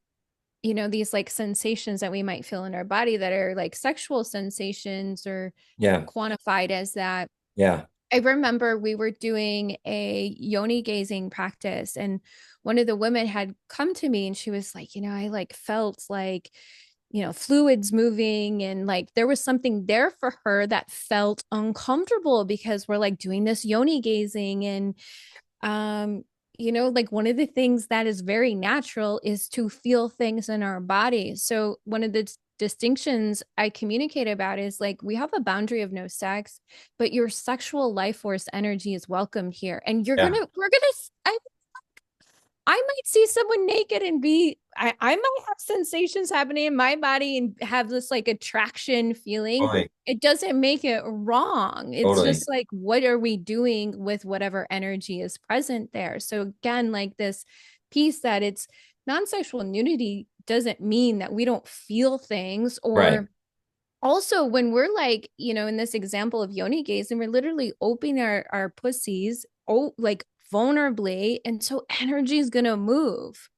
these like sensations that we might feel in our body that are like sexual sensations or Yeah. quantified as that. Yeah. I remember we were doing a yoni gazing practice, and one of the women had come to me and she was like, I like felt like, fluids moving, and like there was something there for her that felt uncomfortable because we're like doing this yoni gazing. And um like one of the things that is very natural is to feel things in our body. So one of the distinctions I communicate about is like we have a boundary of no sex, but your sexual life force energy is welcomed here, and Yeah. we're gonna I might see someone naked and I might have sensations happening in my body and have this like attraction feeling. Totally. It doesn't make it wrong. It's Totally. just like, what are we doing with whatever energy is present there? So, again, like this piece that it's non sexual nudity doesn't mean that we don't feel things. Right. Or also, when we're like, in this example of yoni gaze, and we're literally opening our pussies, oh, like vulnerably. And so energy is going to move.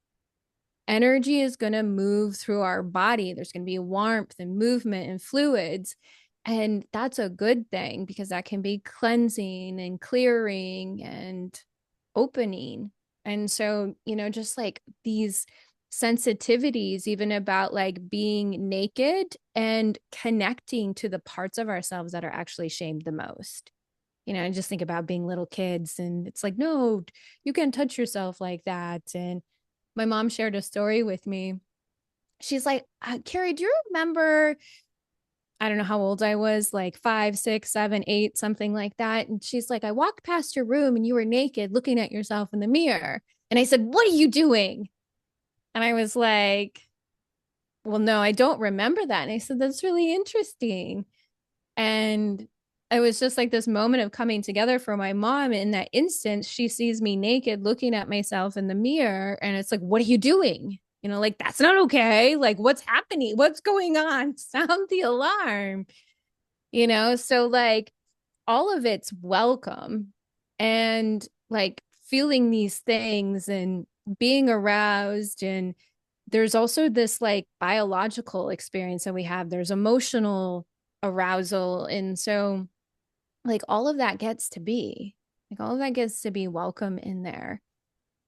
Energy is going to move through our body. There's going to be warmth and movement and fluids. And that's a good thing because that can be cleansing and clearing and opening. And so, just like these sensitivities, even about like being naked and connecting to the parts of ourselves that are actually shamed the most. I just think about being little kids and it's like, no, you can't touch yourself like that. And my mom shared a story with me. She's like, Carrie, do you remember? I don't know how old I was, like 5, 6, 7, 8, something like that. And she's like, I walked past your room and you were naked looking at yourself in the mirror. And I said, what are you doing? And I was like, well, no, I don't remember that. And I said, that's really interesting. And it was just like this moment of coming together for my mom. In that instance, she sees me naked looking at myself in the mirror. And it's like, what are you doing? Like, that's not okay. Like, what's happening? What's going on? Sound the alarm. So like all of it's welcome. And like feeling these things and being aroused. And there's also this like biological experience that we have. There's emotional arousal. And so like all of that gets to be welcome in there.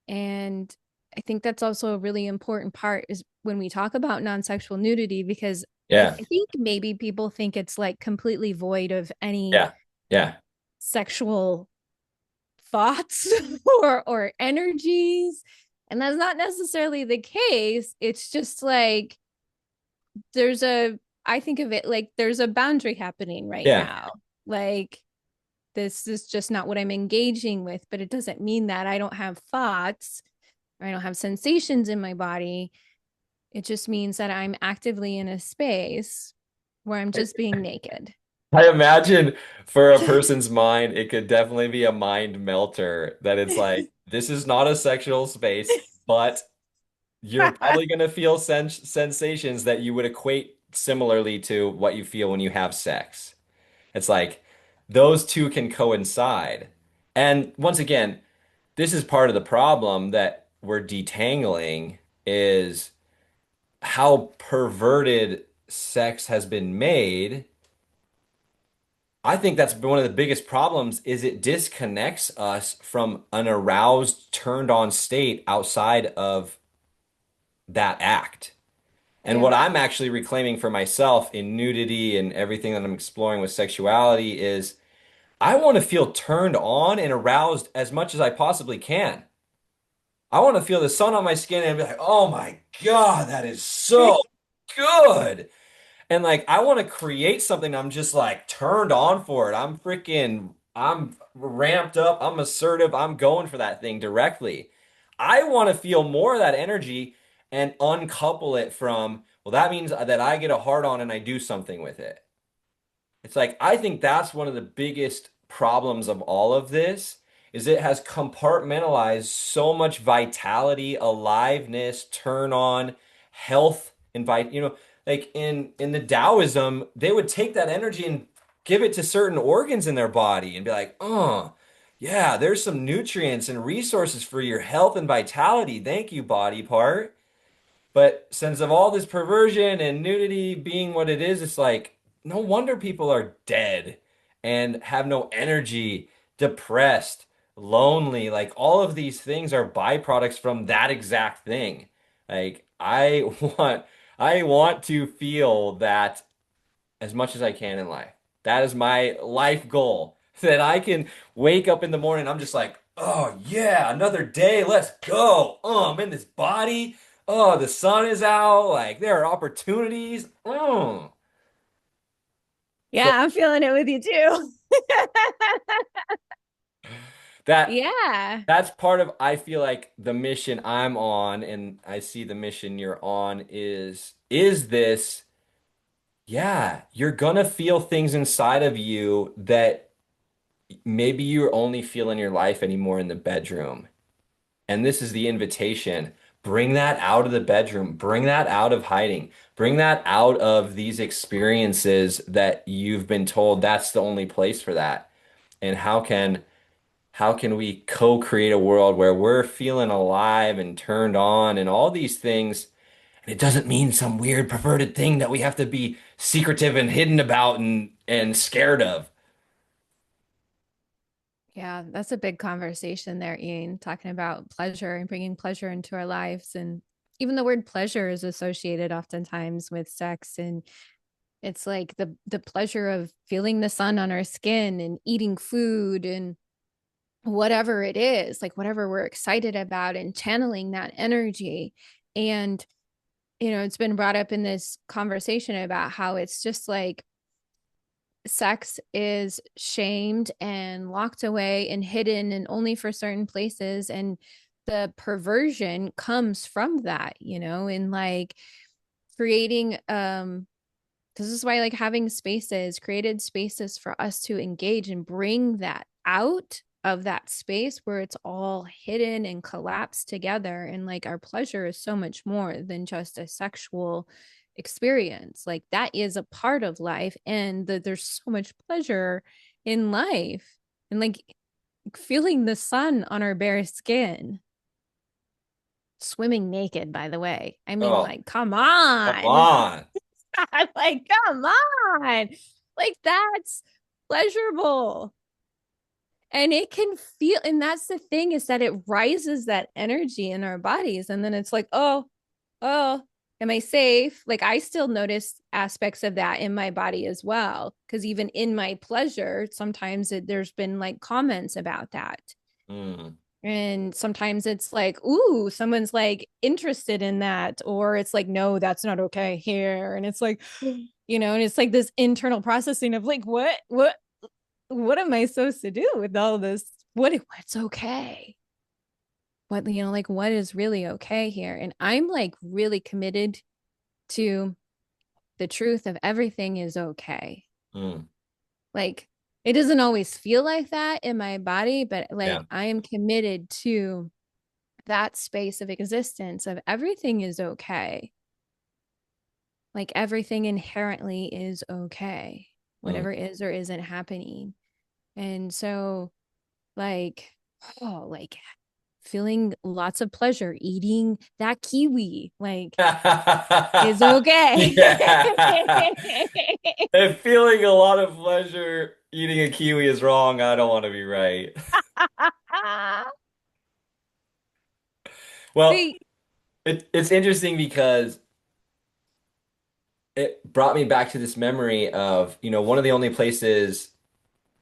And I think that's also a really important part is when we talk about non-sexual nudity, because I Yeah. think maybe people think it's like completely void of any Yeah. Yeah. sexual thoughts or energies. And that's not necessarily the case. It's just like there's a I think of it like there's a boundary happening right Yeah. now. Like this is just not what I'm engaging with, but it doesn't mean that I don't have thoughts or I don't have sensations in my body. It just means that I'm actively in a space where I'm just being naked. I imagine for a person's mind, it could definitely be a mind melter that it's like, this is not a sexual space, but you're probably going to feel sensations that you would equate similarly to what you feel when you have sex. It's like those two can coincide. And once again, this is part of the problem that we're detangling is how perverted sex has been made. I think that's one of the biggest problems is it disconnects us from an aroused, turned on state outside of that act. And Yeah. what I'm actually reclaiming for myself in nudity and everything that I'm exploring with sexuality is I want to feel turned on and aroused as much as I possibly can. I want to feel the sun on my skin and be like, oh my God, that is so good. And like I want to create something I'm just like turned on for it. I'm ramped up, I'm assertive, I'm going for that thing directly. I want to feel more of that energy and uncouple it from, well, that means that I get a hard on and I do something with it. It's like I think that's one of the biggest problems of all of this is it has compartmentalized so much vitality, aliveness, turn on, health, invite, like in the Taoism, they would take that energy and give it to certain organs in their body and be like, oh, yeah, there's some nutrients and resources for your health and vitality. Thank you, body part. But since of all this perversion and nudity being what it is, it's like no wonder people are dead and have no energy, depressed, lonely. Like all of these things are byproducts from that exact thing. Like I want to feel that as much as I can in life. That is my life goal. That I can wake up in the morning, I'm just like, oh yeah, another day, let's go. Oh, I'm in this body. Oh, the sun is out. Like there are opportunities. So Yeah, I'm feeling it with you too. that Yeah. that's part of I feel like the mission I'm on, and I see the mission you're on is this, yeah, you're gonna feel things inside of you that maybe you only feel in your life anymore in the bedroom. And this is the invitation. Bring that out of the bedroom. Bring that out of hiding. Bring that out of these experiences that you've been told that's the only place for that. And how can we co-create a world where we're feeling alive and turned on and all these things? And it doesn't mean some weird perverted thing that we have to be secretive and hidden about and scared of. Yeah, that's a big conversation there, Ian, talking about pleasure and bringing pleasure into our lives. And even the word pleasure is associated oftentimes with sex. And it's like the pleasure of feeling the sun on our skin and eating food and whatever it is, like whatever we're excited about and channeling that energy. And, it's been brought up in this conversation about how it's just like sex is shamed and locked away and hidden and only for certain places. And the perversion comes from that, and like creating this is why like having spaces, created spaces for us to engage and bring that out of that space where it's all hidden and collapsed together. And like our pleasure is so much more than just a sexual experience. Like that is a part of life, and that there's so much pleasure in life. And like feeling the sun on our bare skin, swimming naked, by the way. I mean, Oh, like, come come on. on. Like, come on. Like, that's pleasurable. And it can feel, and that's the thing, is that it rises that energy in our bodies. And then it's like, oh, am I safe? Like, I still notice aspects of that in my body as well. Cause even in my pleasure, sometimes there's been like comments about that. Mm. And sometimes it's like, ooh, someone's like interested in that, or it's like, no, that's not okay here. And it's like, and it's like this internal processing of like, what am I supposed to do with all this? What's okay? Like what is really okay here? And I'm like really committed to the truth of everything is okay. Mm. Like it doesn't always feel like that in my body, but Yeah. like I am committed to that space of existence of everything is okay. Like everything inherently is okay, Mm. whatever is or isn't happening. And so, like, oh, like feeling lots of pleasure eating that kiwi, like, is okay. Yeah. If feeling a lot of pleasure eating a kiwi is wrong, I don't want to be right. Well, They, it's interesting because it brought me back to this memory of, one of the only places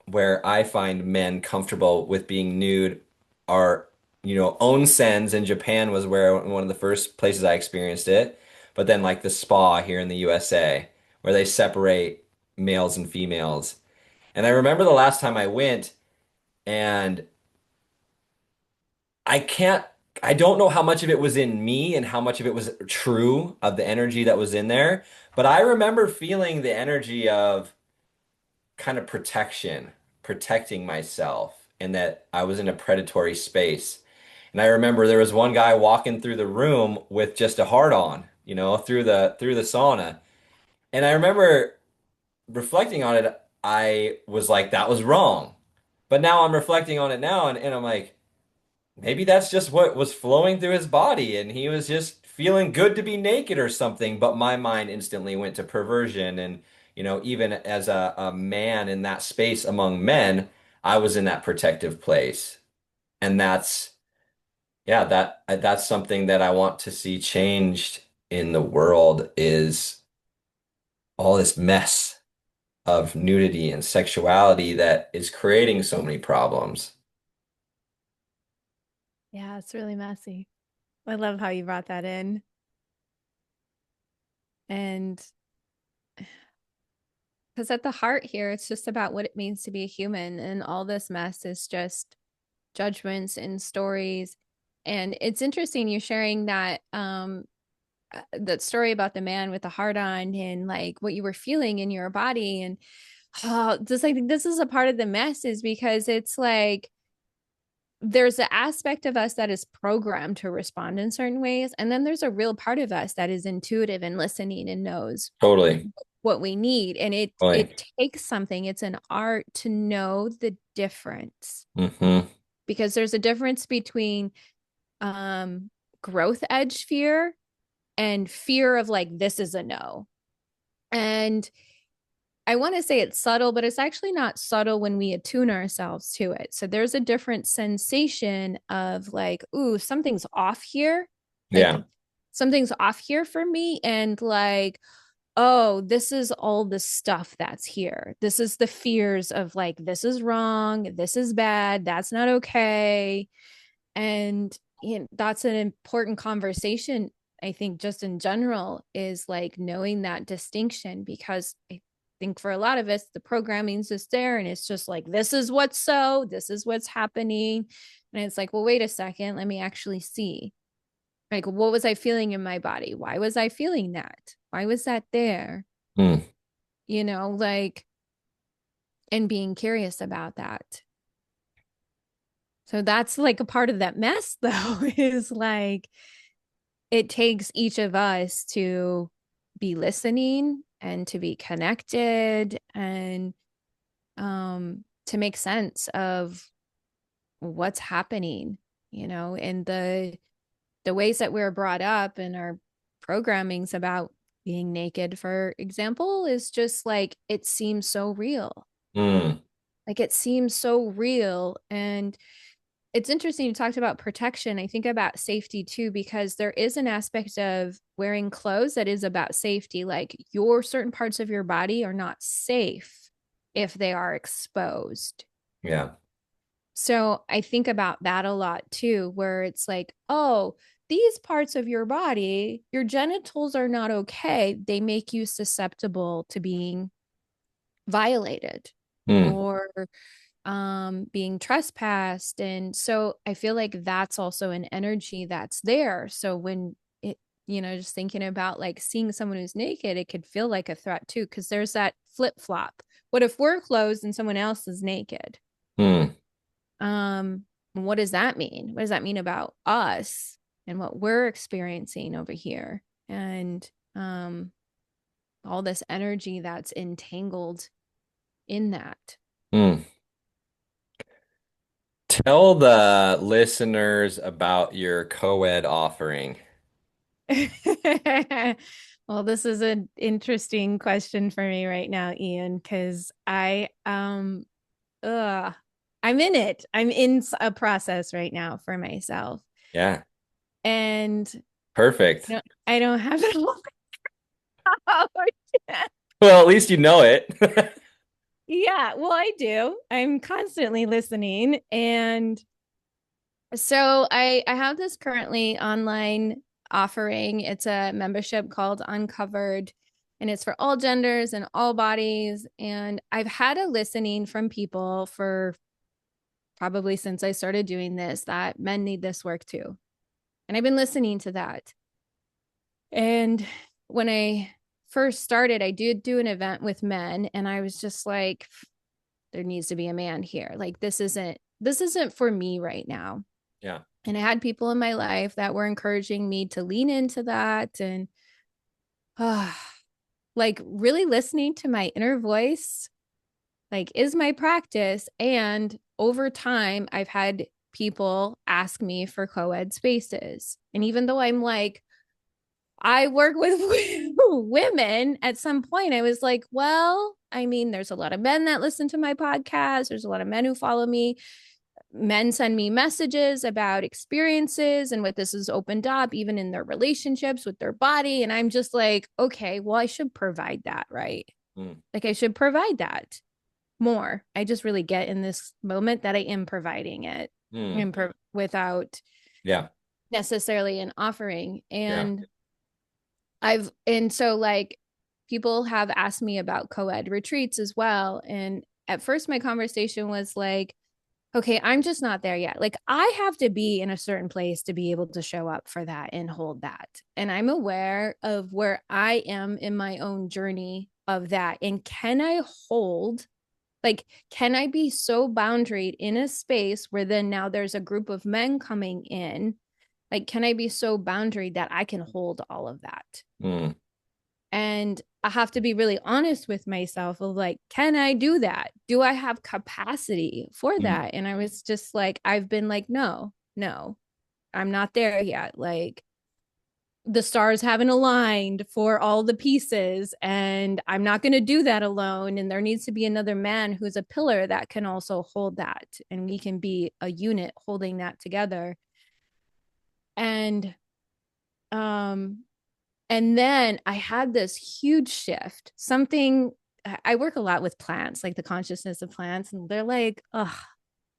where I find men comfortable with being nude are, onsens in Japan was where one of the first places I experienced it. But then like the spa here in the USA, where they separate males and females. And I remember the last time I went, and I can't, I don't know how much of it was in me and how much of it was true of the energy that was in there. But I remember feeling the energy of kind of protection, protecting myself, and that I was in a predatory space. And I remember there was one guy walking through the room with just a heart on, through the sauna. And I remember reflecting on it, I was like, that was wrong. But now I'm reflecting on it now and I'm like, maybe that's just what was flowing through his body and he was just feeling good to be naked or something. But my mind instantly went to perversion. And, even as a man in that space among men, I was in that protective place. And yeah, that's something that I want to see changed in the world is all this mess of nudity and sexuality that is creating so many problems. Yeah, it's really messy. I love how you brought that in. And because at the heart here, it's just about what it means to be a human. And all this mess is just judgments and stories. And it's interesting you sharing that story about the man with the heart on and like what you were feeling in your body. And just like this is a part of the mess is because it's like there's an aspect of us that is programmed to respond in certain ways. And then there's a real part of us that is intuitive and listening and knows Totally. what we need. And Totally. it takes something. It's an art to know the difference Hmm. because there's a difference between um growth edge fear and fear of like this is a no. And I want to say it's subtle, but it's actually not subtle when we attune ourselves to it. So there's a different sensation of like, ooh, something's off here. Like Yeah. something's off here for me. And like, oh, this is all the stuff that's here. This is the fears of like, this is wrong. This is bad. That's not okay. And that's an important conversation. I think just in general is like knowing that distinction because I think for a lot of us, the programming's just there and it's just like, this is what's happening. And it's like, well, wait a second, let me actually see. Like, what was I feeling in my body? Why was I feeling that? Why was that there? Mm. Like, and being curious about that. So that's like a part of that mess, though, is like, it takes each of us to be listening and to be connected and to make sense of what's happening, and the ways that we're brought up and our programming's about being naked, for example, is just like it seems so real. Mm. Like it seems so real. And it's interesting you talked about protection. I think about safety too, because there is an aspect of wearing clothes that is about safety. Like your certain parts of your body are not safe if they are exposed. Yeah. So I think about that a lot too, where it's like, oh, these parts of your body, your genitals are not okay. They make you susceptible to being violated Mm. or being trespassed. And so I feel like that's also an energy that's there. So when it, just thinking about like seeing someone who's naked, it could feel like a threat too, because there's that flip flop. What if we're clothed and someone else is naked? Mm. What does that mean? What does that mean about us and what we're experiencing over here? And all this energy that's entangled in that. Mm. Tell the listeners about your co-ed offering. Well, this is an interesting question for me right now, Ian, because I'm in it. I'm in a process right now for myself. Yeah. And Perfect. I don't have it all out. Well, at least you know it. Yeah, well, I do. I'm constantly listening. And so I have this currently online offering. It's a membership called Uncovered, and it's for all genders and all bodies. And I've had a listening from people for probably since I started doing this that men need this work too. And I've been listening to that. And when I first started, I did do an event with men, and I was just like, there needs to be a man here. Like this isn't for me right now. Yeah. And I had people in my life that were encouraging me to lean into that. And like really listening to my inner voice, like is my practice. And over time, I've had people ask me for co-ed spaces. And even though I'm like, I work with women, at some point I was like, well, I mean, there's a lot of men that listen to my podcast. There's a lot of men who follow me. Men send me messages about experiences and what this has opened up, even in their relationships with their body. And I'm just like, okay, well, I should provide that, right? Mm, Like, I should provide that more. I just really get in this moment that I am providing it mm. without Yeah. necessarily an offering. Yeah. And so like people have asked me about co-ed retreats as well. And at first my conversation was like, okay, I'm just not there yet. Like I have to be in a certain place to be able to show up for that and hold that. And I'm aware of where I am in my own journey of that. And can I hold, like, can I be so boundaried in a space where then now there's a group of men coming in? Like, can I be so boundaried that I can hold all of that? Mm, And I have to be really honest with myself of like, can I do that? Do I have capacity for mm, that? And I was just like, I've been like, no, no, I'm not there yet. Like the stars haven't aligned for all the pieces, and I'm not going to do that alone. And there needs to be another man who's a pillar that can also hold that. And we can be a unit holding that together. And, um, And then I had this huge shift. Something I work a lot with plants, like the consciousness of plants, and they're like, oh,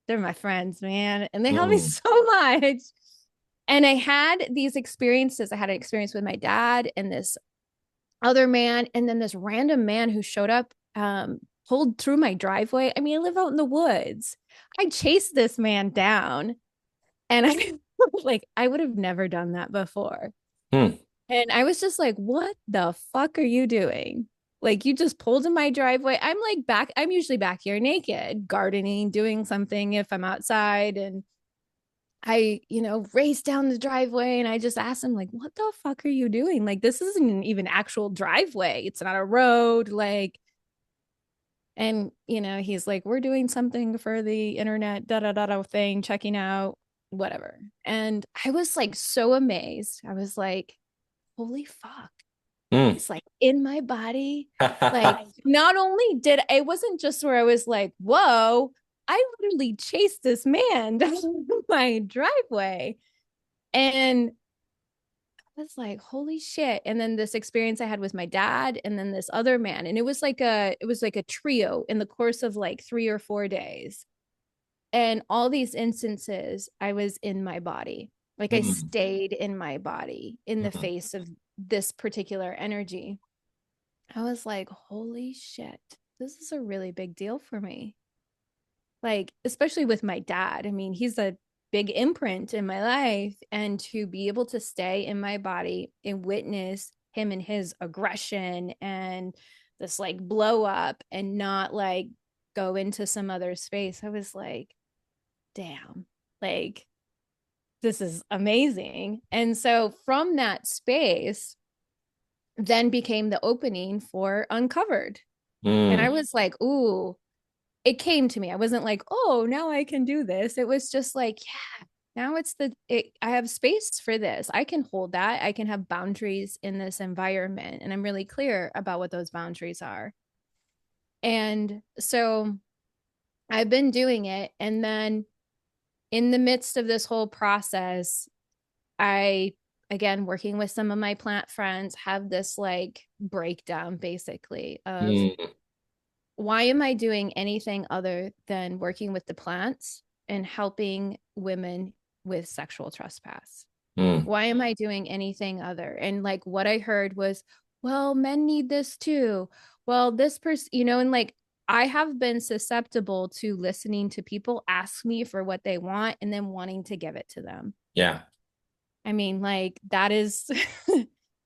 they're my friends, man. And they help me mm, so much. And I had these experiences. I had an experience with my dad and this other man, and then this random man who showed up, pulled through my driveway. I mean, I live out in the woods. I chased this man down, and I like I would have never done that before. mm. And I was just like, what the fuck are you doing? Like, you just pulled in my driveway. I'm like I'm usually back here naked, gardening, doing something if I'm outside. And I, race down the driveway and I just asked him, like, what the fuck are you doing? Like, this isn't an even actual driveway. It's not a road. Like, and, he's like, we're doing something for the internet, da da da da thing, checking out, whatever. And I was like so amazed. I was like, holy fuck, Mm. he's like in my body. Like, not only did it wasn't just where I was like, whoa, I literally chased this man down my driveway. And I was like, holy shit. And then this experience I had with my dad and then this other man. And it was like a trio in the course of like 3 or 4 days. And all these instances, I was in my body. Like I Mm, stayed in my body in the mm, face of this particular energy. I was like, holy shit, this is a really big deal for me. Like, especially with my dad. I mean, he's a big imprint in my life. And to be able to stay in my body and witness him and his aggression and this like blow up and not like go into some other space, I was like, damn, like, this is amazing. And so from that space, then became the opening for Uncovered. And I mm, was like, ooh, it came to me. I wasn't like, oh, now I can do this. It was just like, yeah, now I have space for this. I can hold that. I can have boundaries in this environment. And I'm really clear about what those boundaries are. And so I've been doing it. And then in the midst of this whole process, I, again, working with some of my plant friends, have this like breakdown basically of mm, why am I doing anything other than working with the plants and helping women with sexual trespass? mm. Why am I doing anything other? And like what I heard was, well, men need this too. Well, this person, and like I have been susceptible to listening to people ask me for what they want and then wanting to give it to them. Yeah. I mean, like that is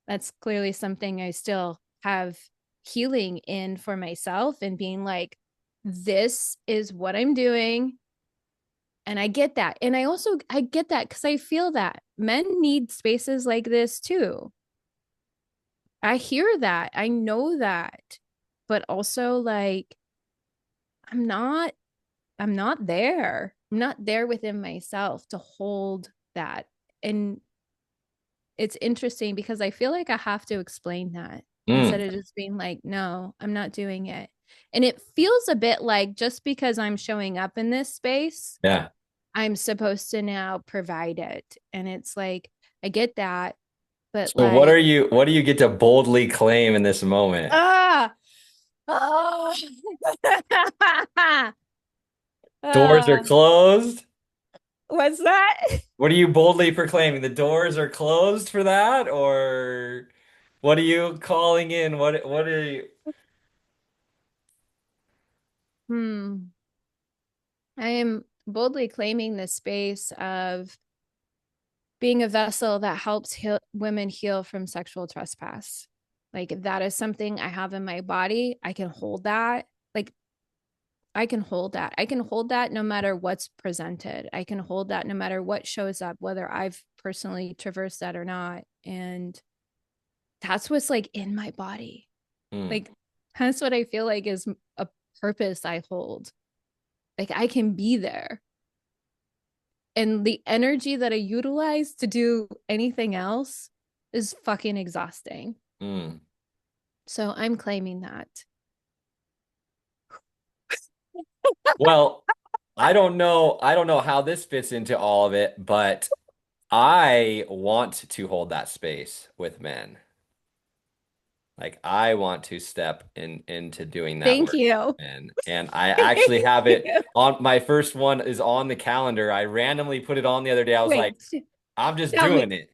that's clearly something I still have healing in for myself and being like, this is what I'm doing. And I get that. And I get that because I feel that men need spaces like this too. I hear that. I know that. But also like I'm not I'm not there. I'm not there within myself to hold that. And it's interesting because I feel like I have to explain that Mm, instead of just being like, no, I'm not doing it. And it feels a bit like just because I'm showing up in this space, yeah. I'm supposed to now provide it. And it's like, I get that, but So what are like, you, what do you get to boldly claim in this moment? ah, ah, Doors are ah, closed? what's that? What are you boldly proclaiming? The doors are closed for that? Or what are you calling in? What are you? Hmm. I am boldly claiming this space of being a vessel that helps women heal from sexual trespass. Like, if that is something I have in my body, I can hold that. Like, I can hold that. I can hold that no matter what's presented. I can hold that no matter what shows up, whether I've personally traversed that or not. And that's what's like in my body. Mm, Like, that's what I feel like is a purpose I hold. Like, I can be there. And the energy that I utilize to do anything else is fucking exhausting. mm. So I'm claiming that. Well, I don't know how this fits into all of it, but I want to hold that space with men. Like I want to step into doing that Thank work you. with men. And I actually Thank have it you. on my first one is on the calendar. I randomly put it on the other day. I was like, Wait, I'm just tell me, doing it.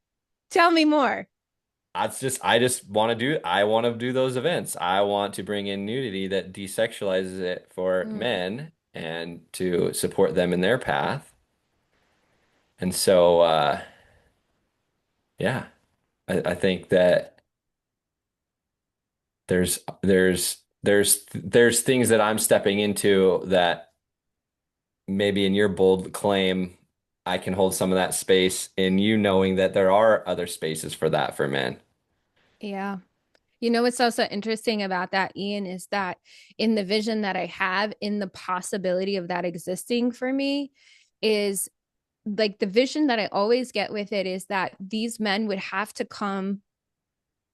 tell me more. I just want to do those events. I want to bring in nudity that desexualizes it for Mm, men and to support them in their path. And so yeah, I think that there's things that I'm stepping into that maybe in your bold claim I can hold some of that space in you knowing that there are other spaces for that for men. yeah. You know what's also interesting about that, Ian, is that in the vision that I have, in the possibility of that existing for me, is like the vision that I always get with it is that these men would have to come,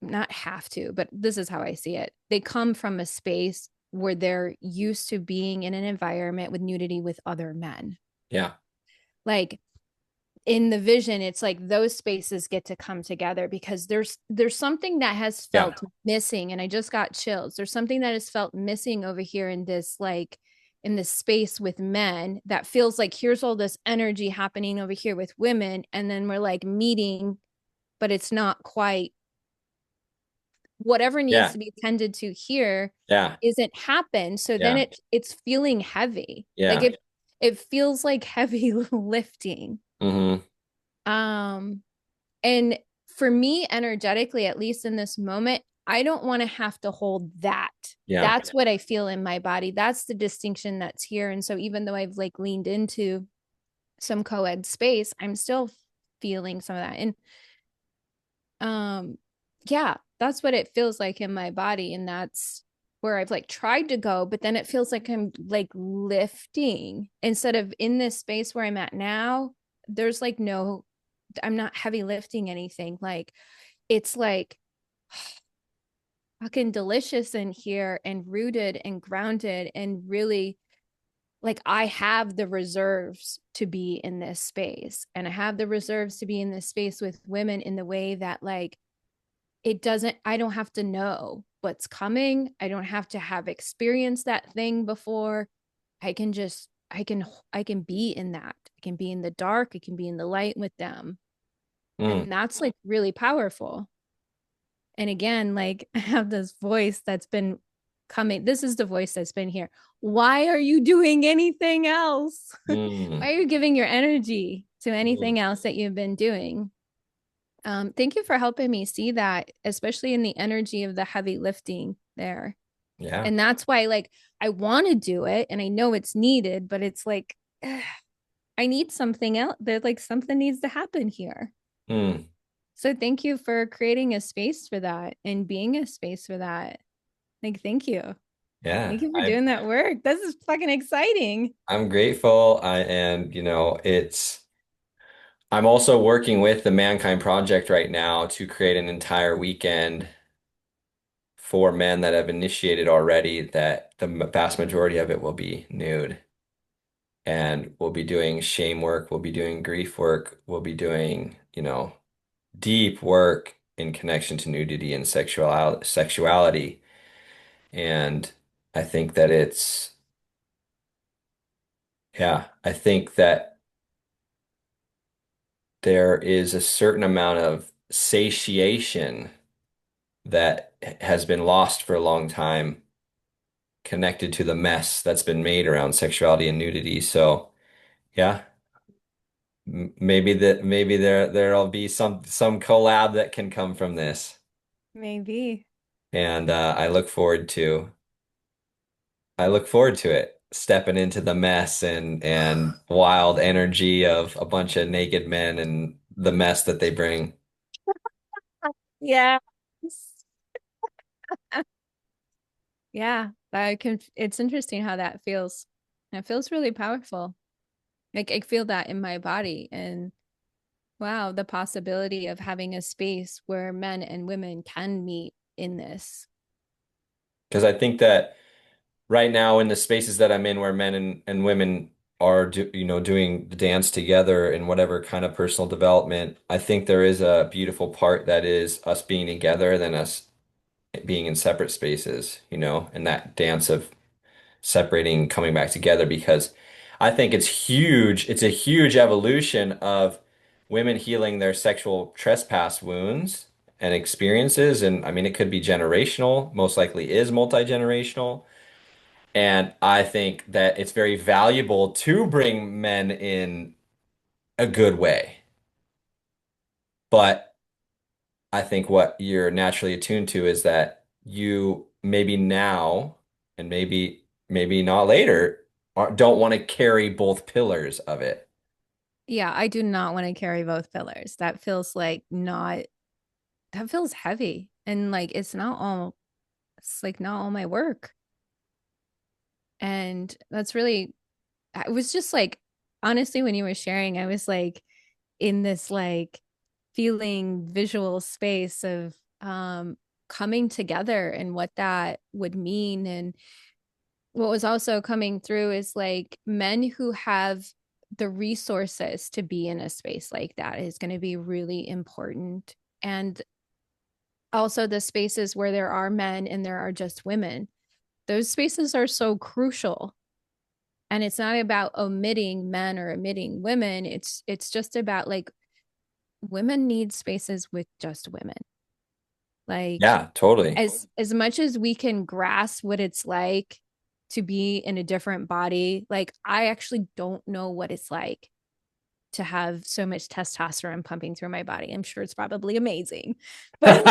not have to, but this is how I see it. They come from a space where they're used to being in an environment with nudity with other men. Yeah. Like in the vision, it's like those spaces get to come together because there's something that has Yeah. felt missing, and I just got chills. There's something that has felt missing over here in this like in this space with men that feels like here's all this energy happening over here with women, and then we're like meeting, but it's not quite whatever needs Yeah. to be tended to here Yeah. isn't happen. So then Yeah. it's feeling heavy. Like Yeah. it feels like heavy lifting. Hmm. Um and for me energetically, at least in this moment, I don't want to have to hold that. Yeah. That's what I feel in my body. That's the distinction that's here. And so even though I've like leaned into some co-ed space, I'm still feeling some of that. And um yeah, that's what it feels like in my body, and that's where I've like tried to go, but then it feels like I'm like lifting instead of in this space where I'm at now. There's like no, I'm not heavy lifting anything. Like it's like fucking delicious in here and rooted and grounded and really like I have the reserves to be in this space, and I have the reserves to be in this space with women in the way that like it doesn't, I don't have to know what's coming. I don't have to have experienced that thing before. I can just, I can be in that. I can be in the dark. I can be in the light with them. Mm. And that's like really powerful. And again, like I have this voice that's been coming. This is the voice that's been here. Why are you doing anything else? Mm. Why are you giving your energy to Mm. anything else that you've been doing? Thank you for helping me see that, especially in the energy of the heavy lifting there. Yeah. And that's why, like, I want to do it and I know it's needed, but it's like, I need something else. There's like something needs to happen here. Mm. So thank you for creating a space for that and being a space for that. Like, thank you. Yeah, Thank you for doing that work. This is fucking exciting. I'm grateful. And I'm also working with the Mankind Project right now to create an entire weekend for men that have initiated already that the vast majority of it will be nude. And we'll be doing shame work, we'll be doing grief work, we'll be doing, deep work in connection to nudity and sexuality. And I think that I think that there is a certain amount of satiation that has been lost for a long time connected to the mess that's been made around sexuality and nudity. So, yeah, maybe there'll be some collab that can come from this. Maybe. And I look forward to it. Stepping into the mess and wild energy of a bunch of naked men and the mess that they bring. Yeah. Yeah, I can. It's interesting how that feels. It feels really powerful. Like I feel that in my body. And wow, the possibility of having a space where men and women can meet in this. Because I think that right now in the spaces that I'm in where men and women are doing the dance together in whatever kind of personal development, I think there is a beautiful part that is us being together than us being in separate spaces, and that dance of separating, coming back together because I think it's huge. It's a huge evolution of women healing their sexual trespass wounds and experiences. And I mean, it could be generational, most likely is multi-generational. And I think that it's very valuable to bring men in a good way. But I think what you're naturally attuned to is that you maybe now and maybe not later don't want to carry both pillars of it. Yeah, I do not want to carry both pillars. That feels like not, that feels heavy. And like it's like not all my work. And that's really, I was just like, honestly, when you were sharing, I was like in this like feeling visual space of coming together and what that would mean. And what was also coming through is like men who have the resources to be in a space like that is going to be really important. And also the spaces where there are men and there are just women, those spaces are so crucial. And it's not about omitting men or omitting women. It's just about like women need spaces with just women. Like Yeah, totally. as much as we can grasp what it's like to be in a different body, like I actually don't know what it's like to have so much testosterone pumping through my body. I'm sure it's probably amazing. But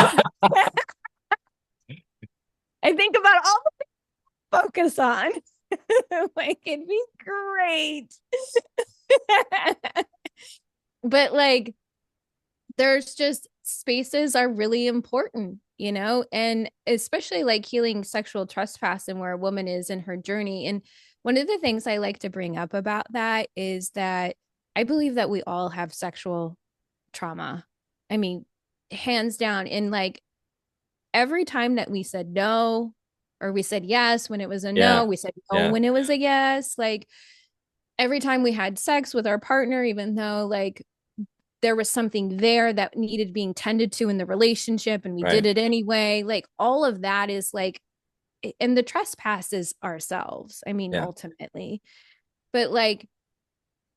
I think about all the focus on. Like it'd be great. But like there's just spaces are really important, you know, and especially like healing sexual trespass and where a woman is in her journey. And one of the things I like to bring up about that is that I believe that we all have sexual trauma. I mean, hands down. And like every time that we said no, or we said yes when it was a no, Yeah. we said no Yeah. when it was a yes, like every time we had sex with our partner, even though like there was something there that needed being tended to in the relationship and we did Right. it anyway, like all of that is like, and the trespass is ourselves, I mean, Yeah. ultimately. But like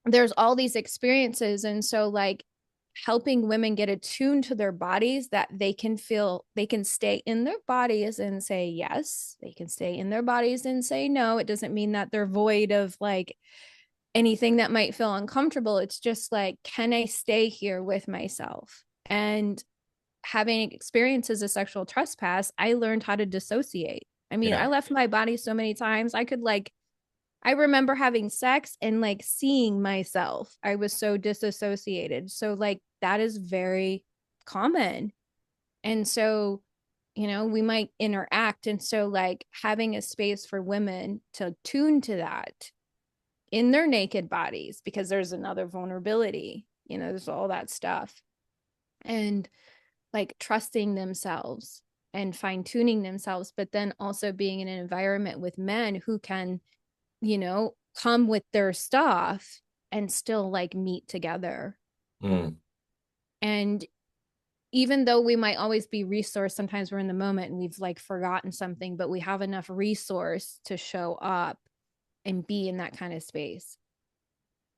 there's all these experiences, and so like helping women get attuned to their bodies, that they can feel they can stay in their bodies and say yes, they can stay in their bodies and say no. It doesn't mean that they're void of like anything that might feel uncomfortable. It's just like, can I stay here with myself? And having experiences of sexual trespass, I learned how to dissociate. I mean, I Yeah. left my body so many times. I could like, I remember having sex and like seeing myself. I was so disassociated. So, like, that is very common. And so, we might interact. And so, like, having a space for women to tune to that in their naked bodies, because there's another vulnerability, there's all that stuff. And like trusting themselves and fine tuning themselves, but then also being in an environment with men who can, come with their stuff and still like meet together. Mm, And even though we might always be resourced, sometimes we're in the moment and we've like forgotten something, but we have enough resource to show up and be in that kind of space.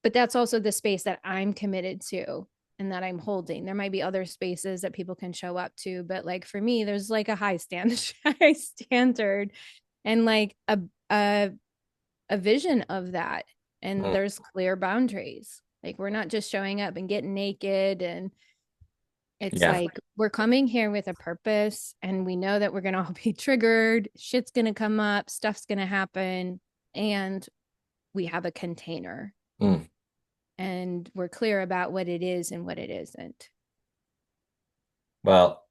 But that's also the space that I'm committed to and that I'm holding. There might be other spaces that people can show up to, but like for me, there's like a high standard, high standard, and like a a vision of that. And mm. there's clear boundaries. Like we're not just showing up and getting naked, and it's Yeah. like we're coming here with a purpose, and we know that we're gonna all be triggered. Shit's gonna come up, stuff's gonna happen, and we have a container Mm. and we're clear about what it is and what it isn't. Well,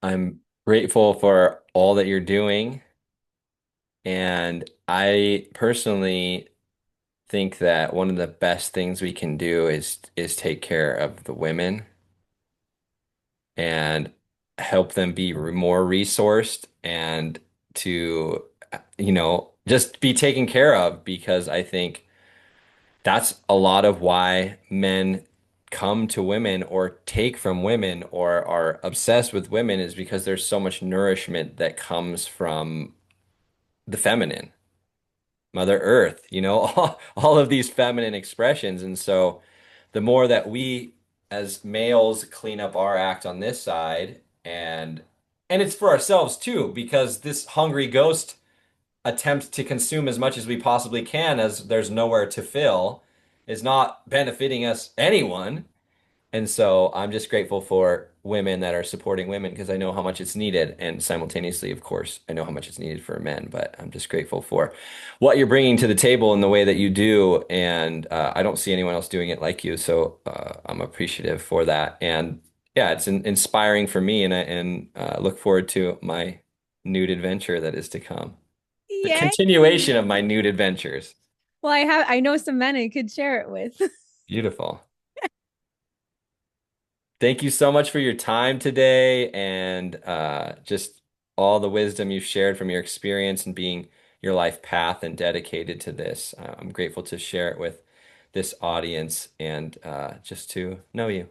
I'm grateful for all that you're doing. And I personally think that one of the best things we can do is take care of the women and help them be more resourced and to, just be taken care of because I think that's a lot of why men come to women or take from women or are obsessed with women is because there's so much nourishment that comes from the feminine. Mother Earth, all of these feminine expressions. And so the more that we as males clean up our act on this side and it's for ourselves too, because this hungry ghost attempts to consume as much as we possibly can as there's nowhere to fill is not benefiting us anyone. And so I'm just grateful for women that are supporting women because I know how much it's needed. And simultaneously, of course, I know how much it's needed for men. But I'm just grateful for what you're bringing to the table in the way that you do. And I don't see anyone else doing it like you. So I'm appreciative for that. And yeah, it's inspiring for me. And look forward to my nude adventure that is to come. The Yay. continuation of my nude adventures. Well, I know some men I could share it with. Beautiful. Thank you so much for your time today and just all the wisdom you've shared from your experience and being your life path and dedicated to this. I'm grateful to share it with this audience and just to know you.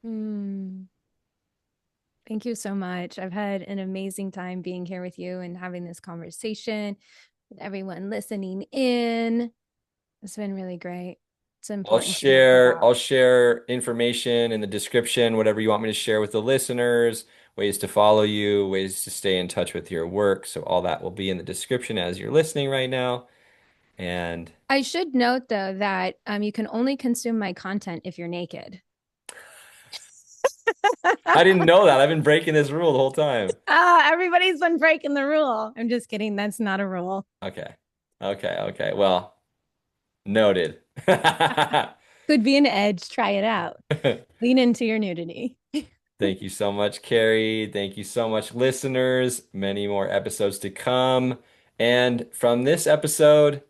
Mm, thank you so much. I've had an amazing time being here with you and having this conversation with everyone listening in. It's been really great. It's I'll important to talk share about. I'll share information in the description, whatever you want me to share with the listeners, ways to follow you, ways to stay in touch with your work. So all that will be in the description as you're listening right now. And I should note though that you can only consume my content if you're naked. I didn't know that. I've been breaking this rule the whole time. Everybody's been breaking the rule. I'm just kidding. That's not a rule. Okay. Okay. Okay. Well, noted. Could be an edge. Try it out. Lean into your nudity. Thank you so much, Carrie. Thank you so much, listeners. Many more episodes to come. And from this episode,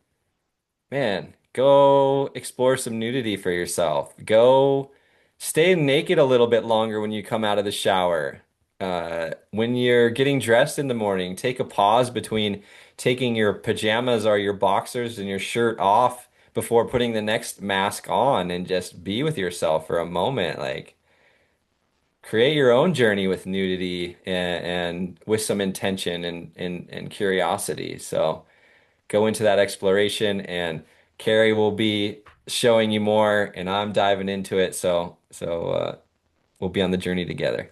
man, go explore some nudity for yourself. Go stay naked a little bit longer when you come out of the shower. When you're getting dressed in the morning, take a pause between taking your pajamas or your boxers and your shirt off before putting the next mask on and just be with yourself for a moment. Like, create your own journey with nudity and with some intention and curiosity. So go into that exploration and Carrie will be showing you more and I'm diving into it. So we'll be on the journey together.